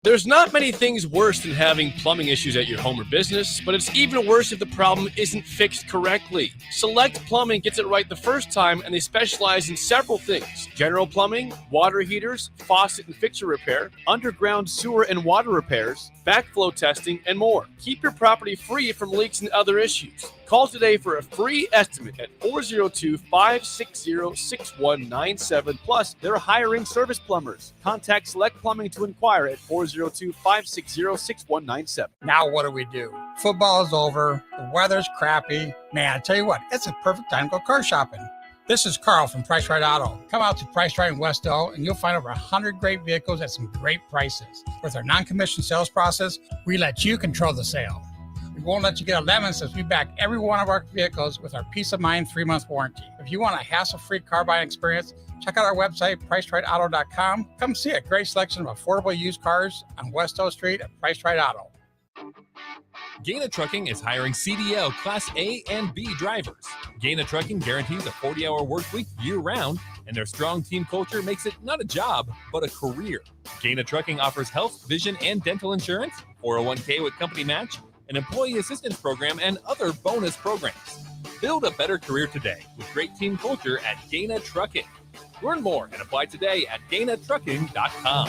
There's not many things worse than having plumbing issues at your home or business, but it's even worse if the problem isn't fixed correctly. Select Plumbing gets it right the first time, and they specialize in several things: general plumbing, water heaters, faucet and fixture repair, underground sewer and water repairs, backflow testing, and more. Keep your property free from leaks and other issues. Call today for a free estimate at 402-560-6197. Plus, they're hiring service plumbers. Contact Select Plumbing to inquire at 402-560-6197. Now what do? Football is over. The weather's crappy. Man, I tell you what, it's a perfect time to go car shopping. This is Carl from Price Right Auto. Come out to Price Right in West Elk and you'll find over 100 great vehicles at some great prices. With our non-commissioned sales process, we let you control the sale. We won't let you get a lemon since we back every one of our vehicles with our peace of mind 3-month warranty. If you want a hassle-free car buying experience, check out our website, PriceRightAuto.com. Come see a great selection of affordable used cars on West O Street at Price Right Auto. Gaina Trucking is hiring CDL Class A and B drivers. Gaina Trucking guarantees a 40-hour work week year-round, and their strong team culture makes it not a job, but a career. Gaina Trucking offers health, vision, and dental insurance, 401k with company match, an employee assistance program, and other bonus programs. Build a better career today with great team culture at Gaina Trucking. Learn more and apply today at GainaTrucking.com.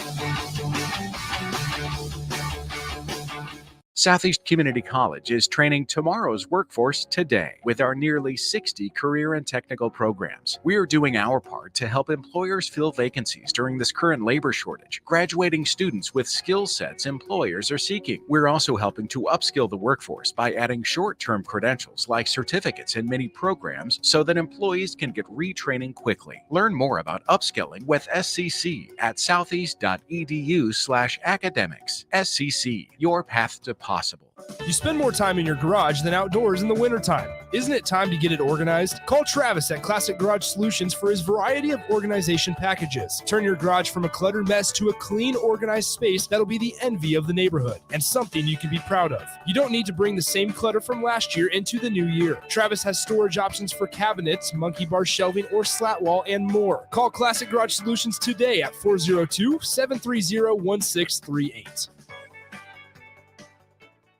Southeast Community College is training tomorrow's workforce today with our nearly 60 career and technical programs. We are doing our part to help employers fill vacancies during this current labor shortage, graduating students with skill sets employers are seeking. We're also helping to upskill the workforce by adding short-term credentials like certificates in many programs so that employees can get retraining quickly. Learn more about upskilling with SCC at southeast.edu/academics. SCC, your path to possible. You spend more time in your garage than outdoors in the wintertime. Isn't it time to get it organized? Call Travis at Classic Garage Solutions for his variety of organization packages. Turn your garage from a cluttered mess to a clean, organized space that'll be the envy of the neighborhood and something you can be proud of. You don't need to bring the same clutter from last year into the new year. Travis has storage options for cabinets, monkey bar shelving, or slat wall, and more. Call Classic Garage Solutions today at 402-730-1638.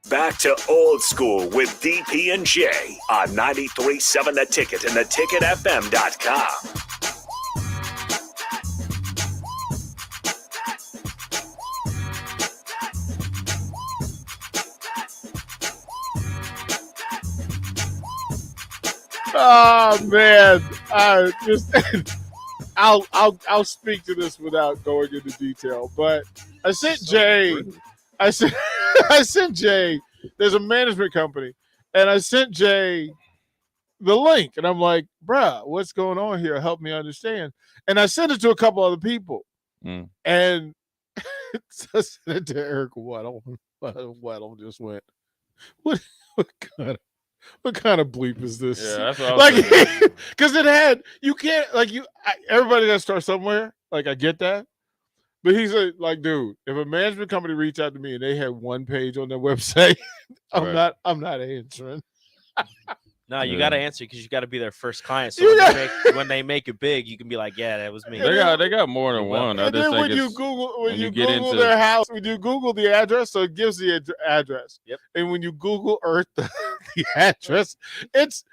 Back to Old School with DP and J on 93.7 The Ticket and theticketfm.com. Oh man, I'll speak to this without going into detail. But I sent Jay. I sent Jay. There's a management company, and I sent Jay the link, and I'm like, bruh, what's going on here? Help me understand. And I sent it to a couple other people, and so I sent it to Eric Weddle. Weddle just went, what kind of bleep is this? Yeah, that's what I was like, because it had, you can't, everybody got to start somewhere. Like, I get that. But he's like, dude, if a management company reached out to me and they had one page on their website, I'm not answering. No, you got to answer because you got to be their first client. So when they make it big, you can be like, yeah, that was me. They got more than one. And then when you Google their house, when you Google the address, so it gives the address. Yep. And when you Google Earth the address, it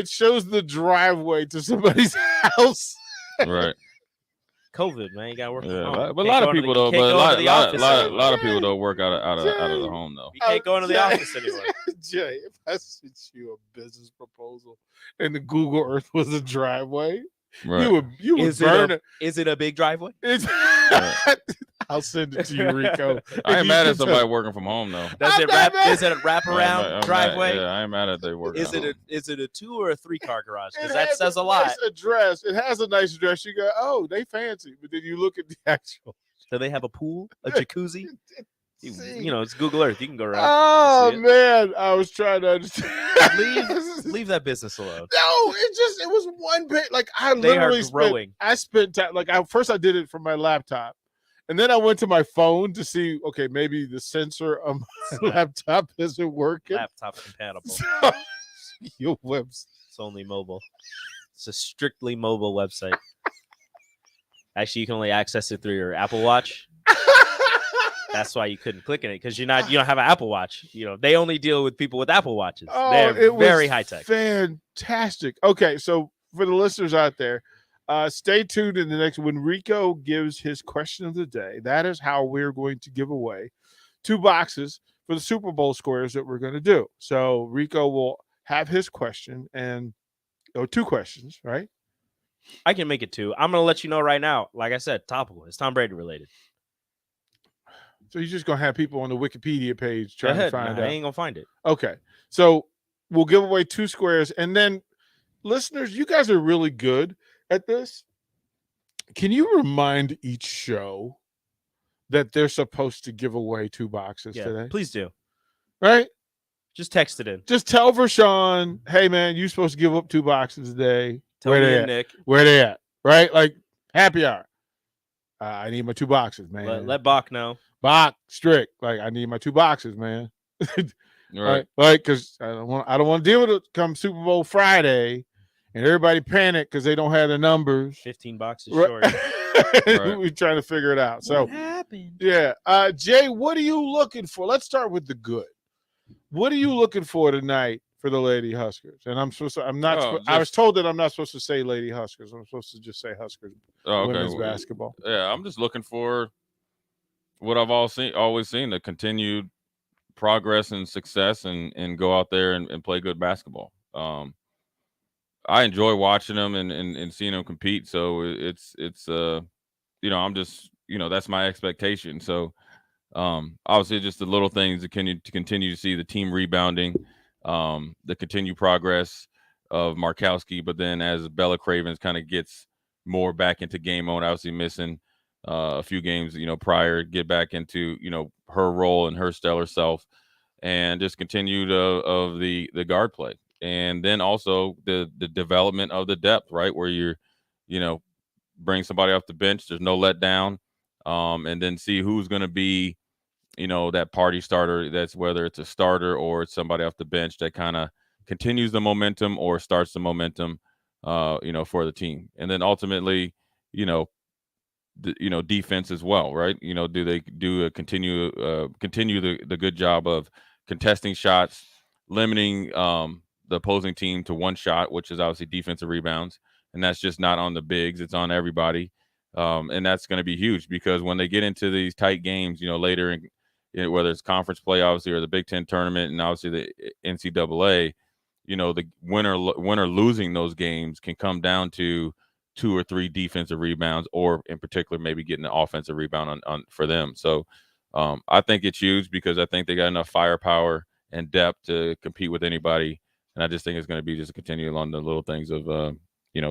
shows the driveway to somebody's house. Right. COVID, man, you got to work. Yeah, but a lot of people though. But a lot of people don't work out of the home though. You can't go into the office anyway. Jay, if I sent you a business proposal and the Google Earth was a driveway, right. you would burn it. Is it a big driveway? I'll send it to you, Rico. I ain't mad at somebody working from home though. Is it a wraparound driveway? I ain't mad at they work. Is it a 2 or a 3 car garage? Because that says a lot. Nice address. It has a nice address. You go, oh, they fancy, but then you look at the actual. So they have a pool, a jacuzzi. It's Google Earth. You can go around. Oh man, I was trying to understand. Leave that business alone. No, it was one page. Like I literally spent time. Like first I did it from my laptop, And then I went to my phone to see, okay, maybe the sensor on my laptop isn't working. Laptop compatible. So, your website. It's only mobile. It's a strictly mobile website. Actually, you can only access it through your Apple Watch. That's why you couldn't click in it, because you don't have an Apple Watch. They only deal with people with Apple Watches. They're very high tech. Fantastic. Okay, so for the listeners out there, stay tuned in the next when Rico gives his question of the day. That is how we're going to give away 2 boxes for the Super Bowl squares that we're going to do. So Rico will have his question and 2 questions, right? I can make it 2. I'm going to let you know right now. Like I said, topical. It's Tom Brady related. So you're just going to have people on the Wikipedia page trying to find out. I ain't going to find it. Okay. So we'll give away 2 squares. And then, listeners, you guys are really good at this. Can you remind each show that they're supposed to give away 2 boxes today? Please do. Right? Just text it in. Just tell Vershawn, hey, man, you're supposed to give up 2 boxes today. Tell Where me they and at? Nick. Where they at? Right? Like, happy hour. I need my 2 boxes, man. Let Bach know. Bach, strict. Like, I need my 2 boxes, man. Right. Like, because I don't want to deal with it come Super Bowl Friday and everybody panic because they don't have the numbers. 15 boxes Right. short. We're trying to figure it out. So, What happened? yeah. Jay, what are you looking for? Let's start with the good. What are you looking for tonight for the Lady Huskers? And I was told that I'm not supposed to say Lady Huskers. I'm supposed to just say Huskers women's basketball. Yeah, I'm just looking for what I've always seen, the continued progress and success and go out there and play good basketball. I enjoy watching them and seeing them compete. So it's I'm just, that's my expectation. So obviously just the little things to continue to see the team rebounding, the continued progress of Markowski, but then as Bella Cravens kind of gets more back into game mode, obviously missing a few games, prior, get back into, her role and her stellar self, and just continue of the guard play. And then also the development of the depth, right? Where you're, bring somebody off the bench, there's no letdown, and then see who's going to be, that party starter. That's whether it's a starter or it's somebody off the bench that kind of continues the momentum or starts the momentum, for the team. And then ultimately, defense as well, right? Do they continue the good job of contesting shots, limiting the opposing team to 1 shot, which is obviously defensive rebounds, and that's just not on the bigs, it's on everybody. And that's going to be huge because when they get into these tight games, later in whether it's conference play, obviously, or the Big Ten tournament, and obviously the NCAA, the winner losing those games can come down to 2 or 3 defensive rebounds, or in particular, maybe getting an offensive rebound on for them. So I think it's huge because I think they got enough firepower and depth to compete with anybody. And I just think it's going to be just a continue along the little things of,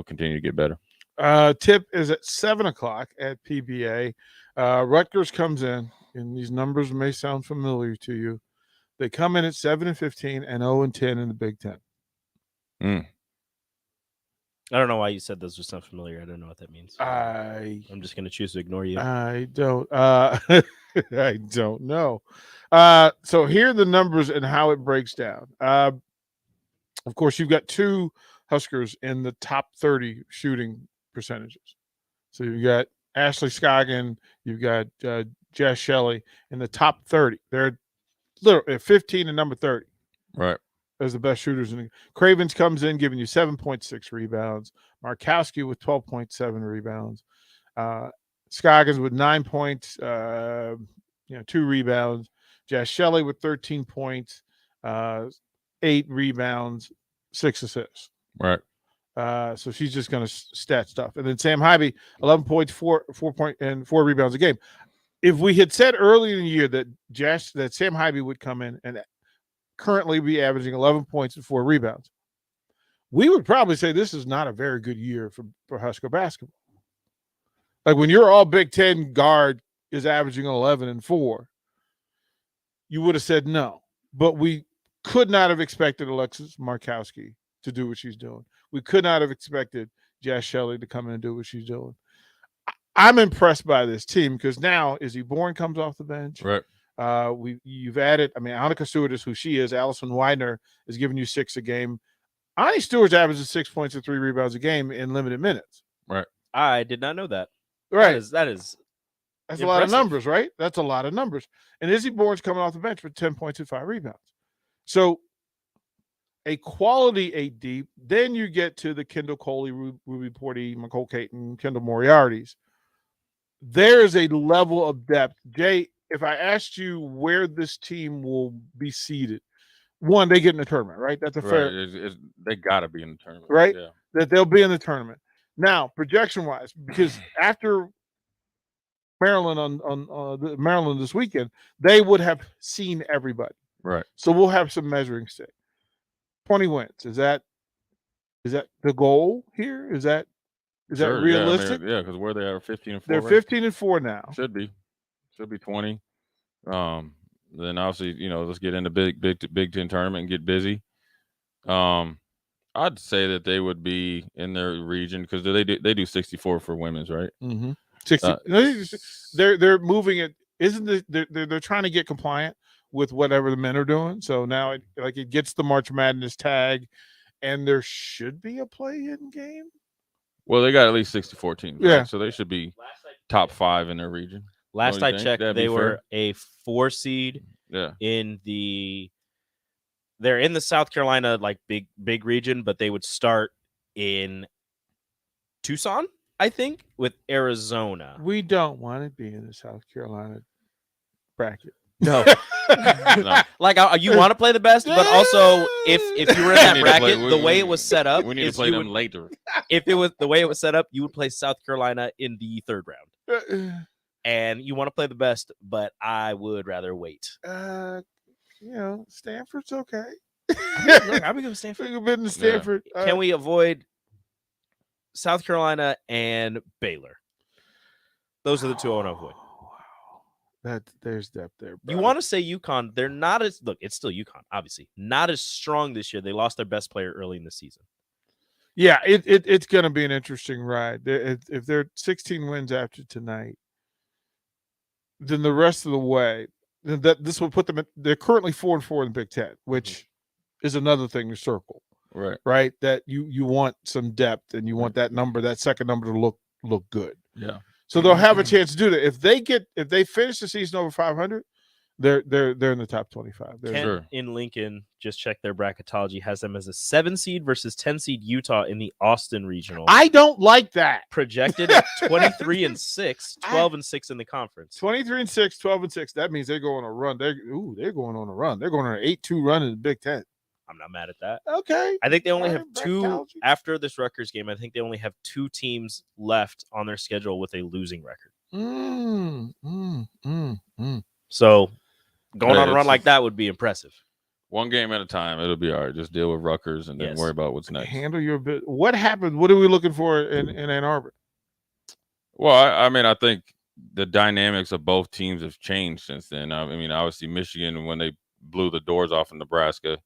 continue to get better. Tip is at 7:00 at PBA. Rutgers comes in, and these numbers may sound familiar to you. They come in at 7-15 and 0-10 in the Big Ten. I don't know why you said those were sound familiar. I don't know what that means. I'm just going to choose to ignore you. I don't. I don't know. So here are the numbers and how it breaks down. Of course, you've got 2 Huskers in the top 30 shooting percentages. So you've got Ashley Scoggin, you've got Jess Shelley in the top 30. They're literally 15 and number 30. Right. As the best shooters. Cravens comes in giving you 7.6 rebounds. Markowski with 12.7 rebounds. Scoggins with 9 points, 2 rebounds. Jess Shelley with 13 points, 8 rebounds, 6 assists. Right. So she's just going to stat stuff. And then Sam Hybie, 11 points, 4 rebounds a game. If we had said early in the year that Sam Hybie would come in and currently be averaging 11 points and 4 rebounds, we would probably say this is not a very good year for Husker basketball. Like when your all Big Ten guard is averaging 11 and 4, you would have said no. But we could not have expected Alexis Markowski to do what she's doing. We could not have expected Jess Shelley to come in and do what she's doing. I'm impressed by this team because now Izzy Bourne comes off the bench. Right. You've added, I mean, Annika Stewart is who she is. Allison Widener is giving you 6 a game. Ani Stewart's averages 6 points and 3 rebounds a game in limited minutes. Right. I did not know that. Right. That is That's a lot of numbers, right? That's a lot of numbers. And Izzy Bourne's coming off the bench with 10 points and 5 rebounds. So a quality 8 deep. Then you get to the Kendall Coley, Ruby Porty, Nicole Caton, Kendall Moriarty's. There is a level of depth. Jay, if I asked you where this team will be seated, one, they get in the tournament, right? That's a fair. They got to be in the tournament, right? Yeah. That they'll be in the tournament. Now, projection-wise, because after Maryland Maryland this weekend, they would have seen everybody. Right. So we'll have some measuring stick. 20 wins. Is that the goal here? Is that realistic? Yeah, because where they are 15-4. They're 15-4 now. Should be 20. Then obviously, let's get into Big Ten tournament and get busy. I'd say that they would be in their region because they do 64 for women's, right? Mm-hmm. 60. They're moving it. They're trying to get compliant with whatever the men are doing. So now it gets the March Madness tag, and there should be a play-in game. Well, they got at least 64 teams. Right? Yeah. So they should be top 5 in their region. Last I checked, they were a 4 seed. Yeah. They're in the South Carolina big region, but they would start in Tucson, I think, with Arizona. We don't want to be in the South Carolina bracket. No. No. Like you want to play the best, but also if you were in that bracket, the way it was set up, we need to play them later. If it was the way it was set up, you would play South Carolina in the 3rd round. And you want to play the best, but I would rather wait. Stanford's okay. Look, I'll be good with Stanford. We've been to Stanford. Yeah. Can we avoid South Carolina and Baylor? Those are the 2 I want to avoid. There's depth there. You want to say UConn? They're not as it's still UConn, obviously not as strong this year. They lost their best player early in the season. Yeah, it's going to be an interesting ride. If they're 16 wins after tonight, then the rest of the way, this will put them. They're currently 4-4 in the Big Ten, which is another thing to circle. Right. Right. That you want some depth, and you want that second number to look good. Yeah. So they'll have a chance to do that. If they finish the season over 500, they're in the top 25. Kent in Lincoln, just check their bracketology, has them as a 7 seed versus 10 seed Utah in the Austin regional. I don't like that. Projected at 23-6, 12-6 in the conference. 23-6, 12-6. That means they're going on a run. They're going on a run. They're going on an 8-2 run in the Big Ten. I'm not mad at that. Okay. I think they only have 2 after this Rutgers game. I think they only have 2 teams left on their schedule with a losing record. So going on a run like that would be impressive. One game at a time. It'll be all right. Just deal with Rutgers and then worry about what's next. Handle your bit. What happened? What are we looking for in Ann Arbor? Well, I think the dynamics of both teams have changed since then. Obviously Michigan, when they blew the doors off in Nebraska,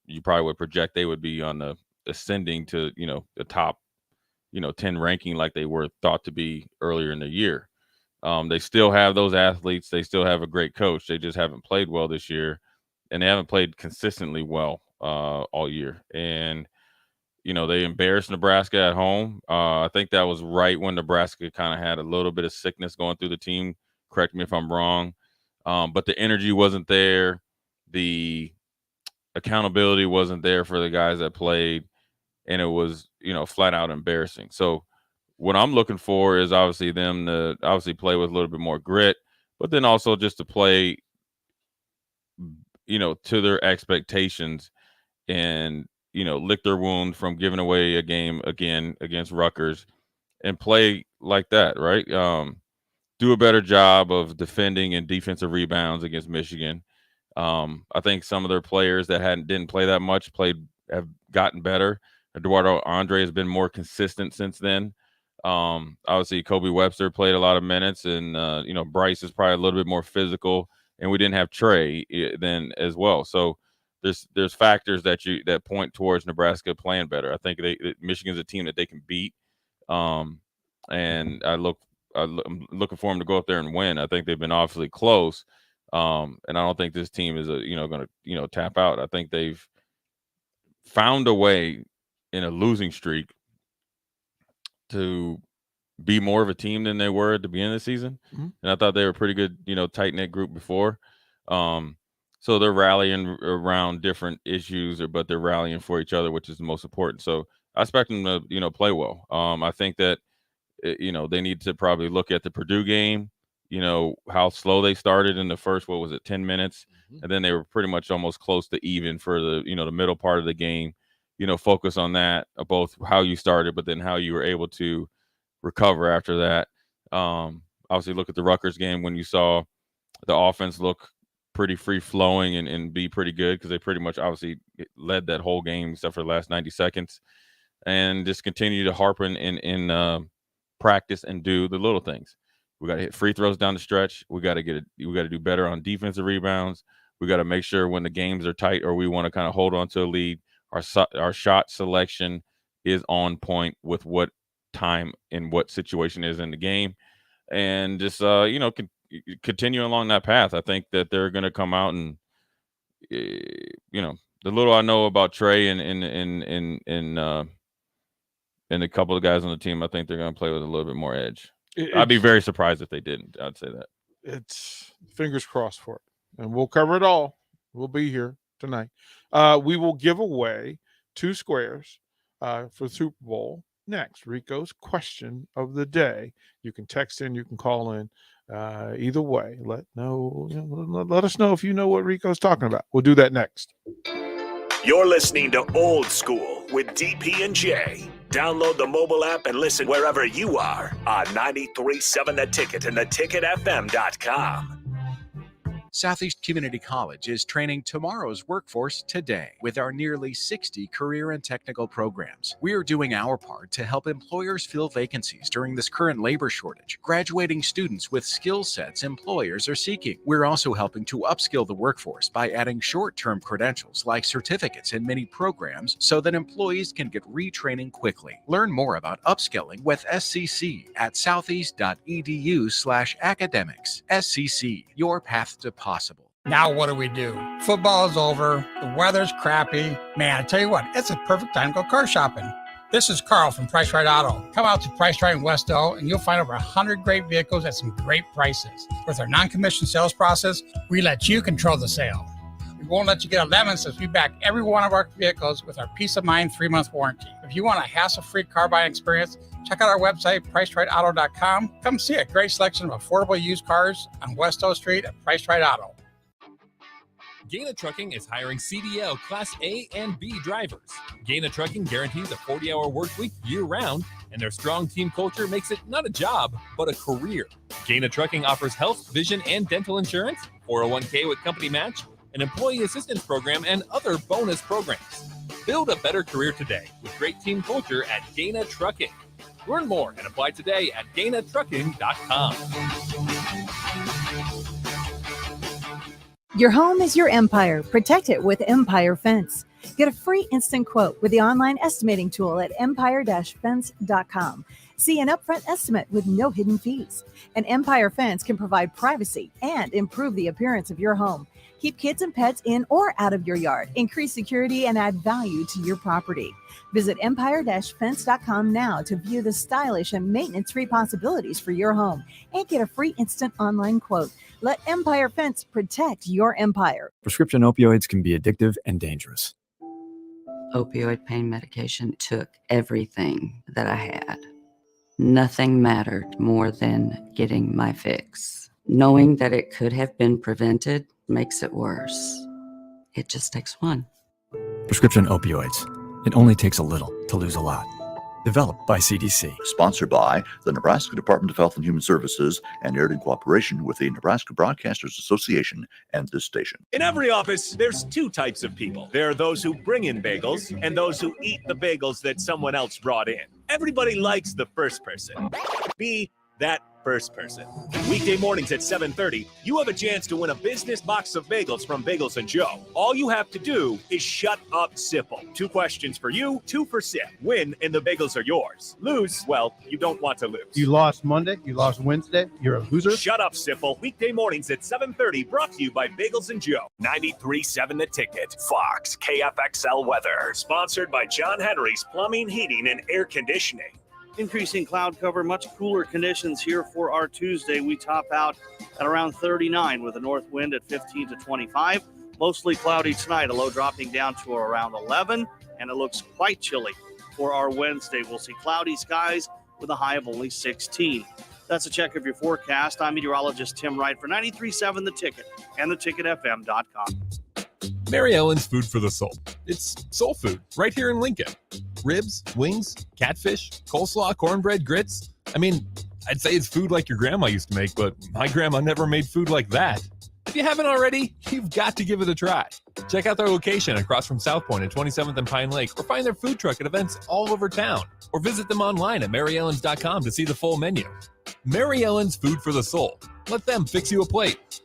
you probably would project they would be on the ascending to the top 10 ranking like they were thought to be earlier in the year. They still have those athletes. They still have a great coach. They just haven't played well this year, and they haven't played consistently well all year. And they embarrassed Nebraska at home. I think that was right when Nebraska kind of had a little bit of sickness going through the team. Correct me if I'm wrong, but the energy wasn't there. The accountability wasn't there for the guys that played, and it was flat out embarrassing. So what I'm looking for is obviously them to play with a little bit more grit, but then also just to play to their expectations and lick their wound from giving away a game again against Rutgers and play like that, right? Do a better job of defending and defensive rebounds against Michigan. I think some of their players that didn't play that much have gotten better. Eduardo Andre has been more consistent since then. Obviously, Kobe Webster played a lot of minutes, and Bryce is probably a little bit more physical, and we didn't have Trey then as well. So there's factors that point towards Nebraska playing better. I think Michigan's a team that they can beat. and I'm looking for them to go up there and win. I think they've been awfully close, and I don't think this team is going to tap out. I think they've found a way in a losing streak to be more of a team than they were at the beginning of the season. Mhm. And I thought they were a pretty good, tight-knit group before. So they're rallying around different issues, but they're rallying for each other, which is the most important. So I expect them to, play well. I think that, they need to probably look at the Purdue game, how slow they started in the first, 10 minutes. And then they were pretty much almost close to even for the, the middle part of the game. Focus on that, both how you started, but then how you were able to recover after that. Obviously, look at the Rutgers game when you saw the offense look pretty free-flowing and be pretty good, because they pretty much obviously led that whole game except for the last 90 seconds. And just continue to harp in practice and do the little things. We got to hit free throws down the stretch. We got to do better on defensive rebounds. We got to make sure when the games are tight or we want to kind of hold on to a lead, our shot selection is on point with what time and what situation is in the game, and just continue along that path. I think that they're going to come out and the little I know about Trey and a couple of guys on the team, I think they're going to play with a little bit more edge. I'd be very surprised if they didn't. I'd say that. It's fingers crossed for it, and we'll cover it all. We'll be here tonight. We will give away 2 squares for the Super Bowl next. Rico's question of the day. You can text in, you can call in. Either way, let us know if you know what Rico's talking about. We'll do that next. You're listening to Old School with DP and J. Download the mobile app and listen wherever you are on 93.7 The Ticket and theticketfm.com. Southeast Community College is training tomorrow's workforce today with our nearly 60 career and technical programs. We are doing our part to help employers fill vacancies during this current labor shortage, graduating students with skill sets employers are seeking. We're also helping to upskill the workforce by adding short-term credentials like certificates in many programs so that employees can get retraining quickly. Learn more about upskilling with SCC at southeast.edu/academics. SCC, your path to possible. Now what do? Football is over. The weather's crappy. Man, I tell you what, it's a perfect time to go car shopping. This is Carl from Price Right Auto. Come out to Price Right in West Elk and you'll find over 100 great vehicles at some great prices. With our non-commissioned sales process, we let you control the sale. We won't let you get a lemon since we back every one of our vehicles with our peace of mind 3-month warranty. If you want a hassle-free car buying experience, check out our website, PriceRightAuto.com. Come see a great selection of affordable used cars on West O Street at Price Right Auto. Gaina Trucking is hiring CDL Class A and B drivers. Gaina Trucking guarantees a 40-hour work week year-round, and their strong team culture makes it not a job, but a career. Gaina Trucking offers health, vision, and dental insurance, 401k with company match, an employee assistance program, and other bonus programs. Build a better career today with great team culture at Gaina Trucking. Learn more and apply today at GainaTrucking.com. Your home is your empire. Protect it with Empire Fence. Get a free instant quote with the online estimating tool at empire-fence.com. See an upfront estimate with no hidden fees. And Empire Fence can provide privacy and improve the appearance of your home. Keep kids and pets in or out of your yard. Increase security and add value to your property. Visit empire-fence.com now to view the stylish and maintenance-free possibilities for your home and get a free instant online quote. Let Empire Fence protect your empire. Prescription opioids can be addictive and dangerous. Opioid pain medication took everything that I had. Nothing mattered more than getting my fix. Knowing that it could have been prevented makes it worse. It just takes one. Prescription opioids. It only takes a little to lose a lot. Developed by CDC. Sponsored by the Nebraska Department of Health and Human Services and aired in cooperation with the Nebraska Broadcasters Association and this station. In every office, there's 2 types of people. There are those who bring in bagels and those who eat the bagels that someone else brought in. Everybody likes the first person. B, that first person. Weekday mornings at 7:30, you have a chance to win a business box of bagels from Bagels and Joe. All you have to do is shut up, Sipple. 2 questions for you, 2 for Sip. Win, and the bagels are yours. Lose, well, you don't want to lose. You lost Monday, you lost Wednesday, you're a loser. Shut up, Sipple. Weekday mornings at 7:30, brought to you by Bagels and Joe. 93.7 The Ticket. Fox KFXL weather. Sponsored by John Henry's Plumbing, Heating, and Air Conditioning. Increasing cloud cover, much cooler conditions here for our Tuesday. We top out at around 39 with a north wind at 15 to 25. Mostly cloudy tonight, a low dropping down to around 11, and it looks quite chilly for our Wednesday. We'll see cloudy skies with a high of only 16. That's a check of your forecast. I'm meteorologist Tim Wright for 93.7 The Ticket and theticketfm.com. Mary Ellen's Food for the Soul. It's soul food right here in Lincoln. Ribs, wings, catfish, coleslaw, cornbread, grits. I mean, I'd say it's food like your grandma used to make, but my grandma never made food like that. If you haven't already, you've got to give it a try. Check out their location across from South Point at 27th and Pine Lake, or find their food truck at events all over town, or visit them online at maryellens.com to see the full menu. Mary Ellen's Food for the Soul. Let them fix you a plate.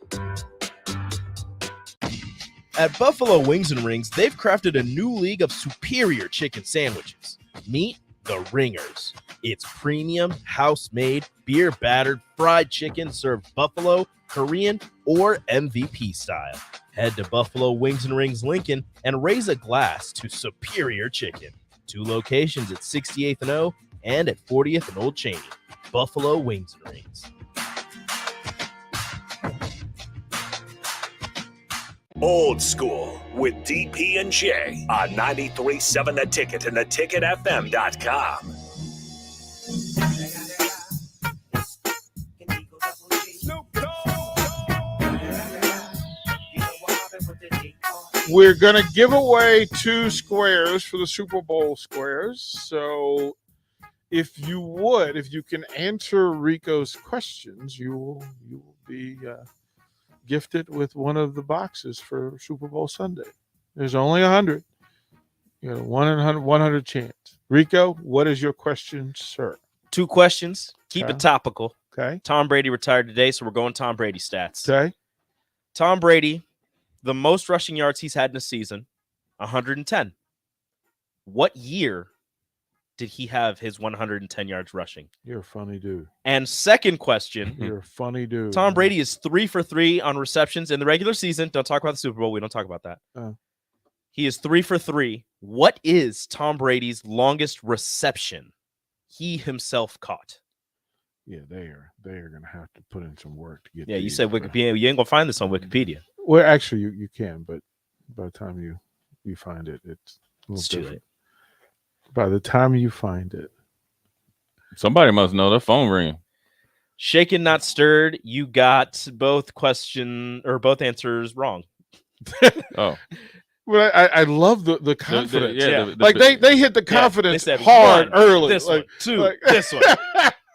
At Buffalo Wings and Rings, they've crafted a new league of superior chicken sandwiches. Meet the Ringers. It's premium, house-made, beer-battered, fried chicken served buffalo, Korean, or MVP style. Head to Buffalo Wings and Rings Lincoln and raise a glass to superior chicken. 2 locations at 68th and O and at 40th and Old Cheney. Buffalo Wings and Rings. Old School with DP and J on 93.7 The Ticket and theticketfm.com. We're going to give away 2 squares for the Super Bowl squares. So if you can answer Rico's questions, you will be gifted with one of the boxes for Super Bowl Sunday. There's only 100. You got a 100 chance. Rico, what is your question, sir? 2 questions. Keep Okay. it topical. Okay. Tom Brady retired today, so we're going Tom Brady stats. Okay. Tom Brady, the most rushing yards he's had in a season, 110. What year did he have his 110 yards rushing? You're a funny dude. And second question, You're a funny dude. Tom Brady is 3 for 3 on receptions in the regular season. Don't talk about the Super Bowl. We don't talk about that. He is 3 for 3. What is Tom Brady's longest reception he himself caught? Yeah, they are going to have to put in some work to get. Yeah, you these, said Wikipedia. You ain't gonna find this on Wikipedia. Well, actually, you can, but by the time you find it, it's a little It's too different. late. By the time you find it, Somebody must know their phone ringing. Shaken, not stirred. You got both answers wrong. Oh. well, I love the confidence. yeah, like they hit the confidence they said hard one, early. This like, one, 2, like- this one.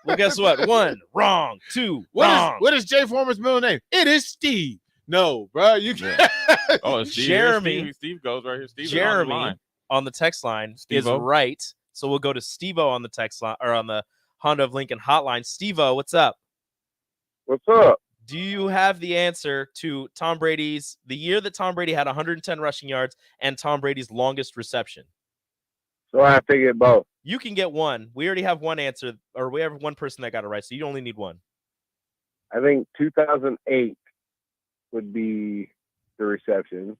Well, guess what? 1 wrong, 2 wrong. What is Jay Foreman's middle name? It is Steve. No, bro, you can't. Oh, it's Steve. Jeremy. Steve goes right here. Steve Jeremy on the text line is Steve-O. right. So we'll go to Steve-O on the text line or on the Honda of Lincoln hotline. Steve-O, what's up? What's up? Do you have the answer to the year that Tom Brady had 110 rushing yards and Tom Brady's longest reception? So I have to get both. You can get one. We already have one answer, or we have one person that got it right, so you only need one. I think 2008 would be the reception.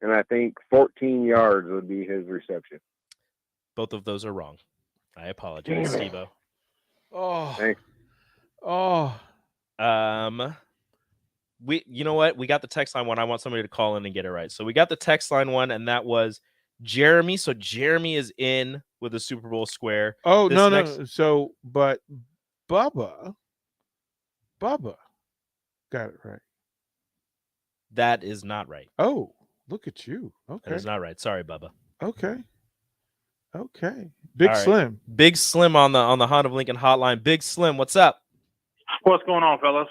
And I think 14 yards would be his reception. Both of those are wrong. I apologize, Damn it. Steve-O. Oh. Thanks. Oh. You know what? We got the text line one. I want somebody to call in and get it right. So we got the text line one, and that was Jeremy. So Jeremy is in with the Super Bowl square. Oh, This no. So, but Bubba got it right. That is not right. Oh, look at you. Okay. That is not right. Sorry, Bubba. Okay. Big All right. Slim. Big Slim on the Honda of Lincoln hotline. Big Slim, what's up? What's going on, fellas?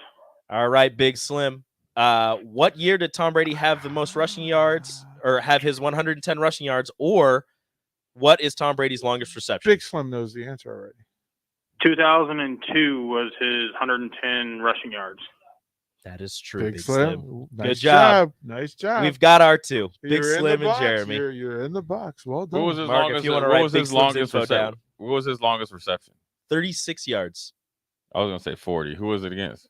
All right, Big Slim. What year did Tom Brady have the most rushing yards, or have his 110 rushing yards, or what is Tom Brady's longest reception? Big Slim knows the answer already. 2002 was his 110 rushing yards. That is true. Big Big Slim. Slim. Nice Good job. Nice job. We've got our two. Big You're in Slim the and box. Jeremy. You're in the box. Well done. What was his Mark, if longest? you wanna What write was Big his Slim's longest info reception? down. What was his longest reception? 36 yards. I was gonna say 40. Who was it against?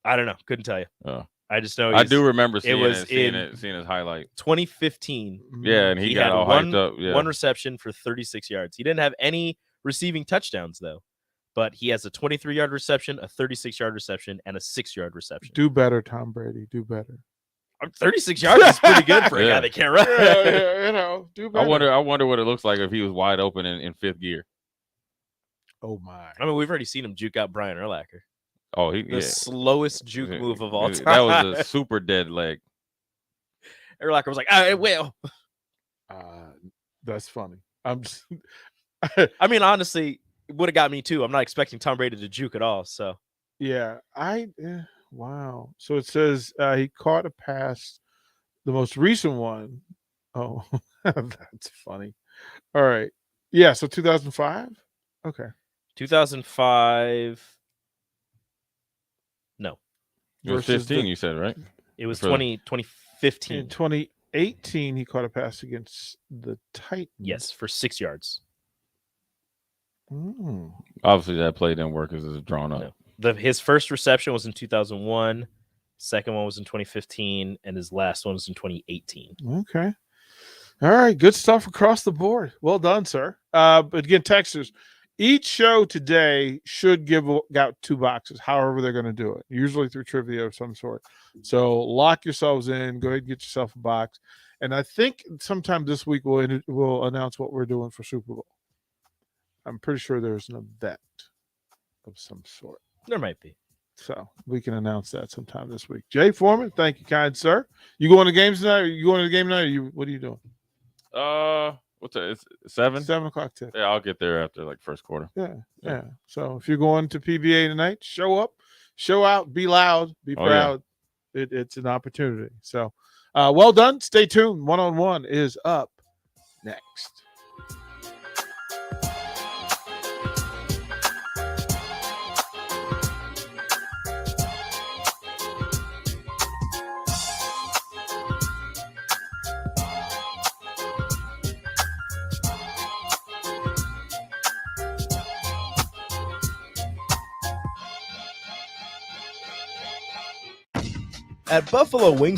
I don't know. Couldn't tell you. Oh. I just know I do remember seeing seeing his highlight. 2015. Yeah, and he got had all hyped up. Yeah. one reception for 36 yards. He didn't have any receiving touchdowns though, but he has a 23-yard reception, a 36-yard reception, and a 6-yard reception. Do better, Tom Brady. Do better. 36 yards is pretty good for a Yeah. guy that can't run. Do better. I wonder what it looks like if he was wide open in fifth gear. Oh my! I mean, we've already seen him juke out Brian Urlacher. Oh, The slowest juke move of all time. That was a super dead leg. Urlacher was like, "I will." That's funny. I'm just I mean, honestly, it would have got me too. I'm not expecting Tom Brady to juke at all. So yeah. Wow. So it says he caught a pass. The most recent one. Oh, that's funny. All right. Yeah. So 2005. Okay. 2005. No. It was Versus 15, the- you said, right? It was For- 2015. In 2018, he caught a pass against the Titans. Yes, for 6 yards. Mm. Obviously, that play didn't work because it was drawn up. His first reception was in 2001. Second one was in 2015, and his last one was in 2018. Okay. All right. Good stuff across the board. Well done, sir. But again, Texas, each show today should give out 2 boxes, however they're going to do it, usually through trivia of some sort. So lock yourselves in. Go ahead and get yourself a box. And I think sometime this week we'll announce what we're doing for Super Bowl. I'm pretty sure there's an event of some sort. There might be. So we can announce that sometime this week. Jay Foreman, thank you, kind sir. You going to games tonight? Or you going to the game tonight? Or what are you doing? What's that? It's 7? 7 o'clock tip. Yeah, I'll get there after like first quarter. Yeah. So if you're going to PBA tonight, show up, show out, be loud, be Oh, yeah. proud. It's an opportunity. So well done. Stay tuned. One-on-one is up next. At Buffalo Wings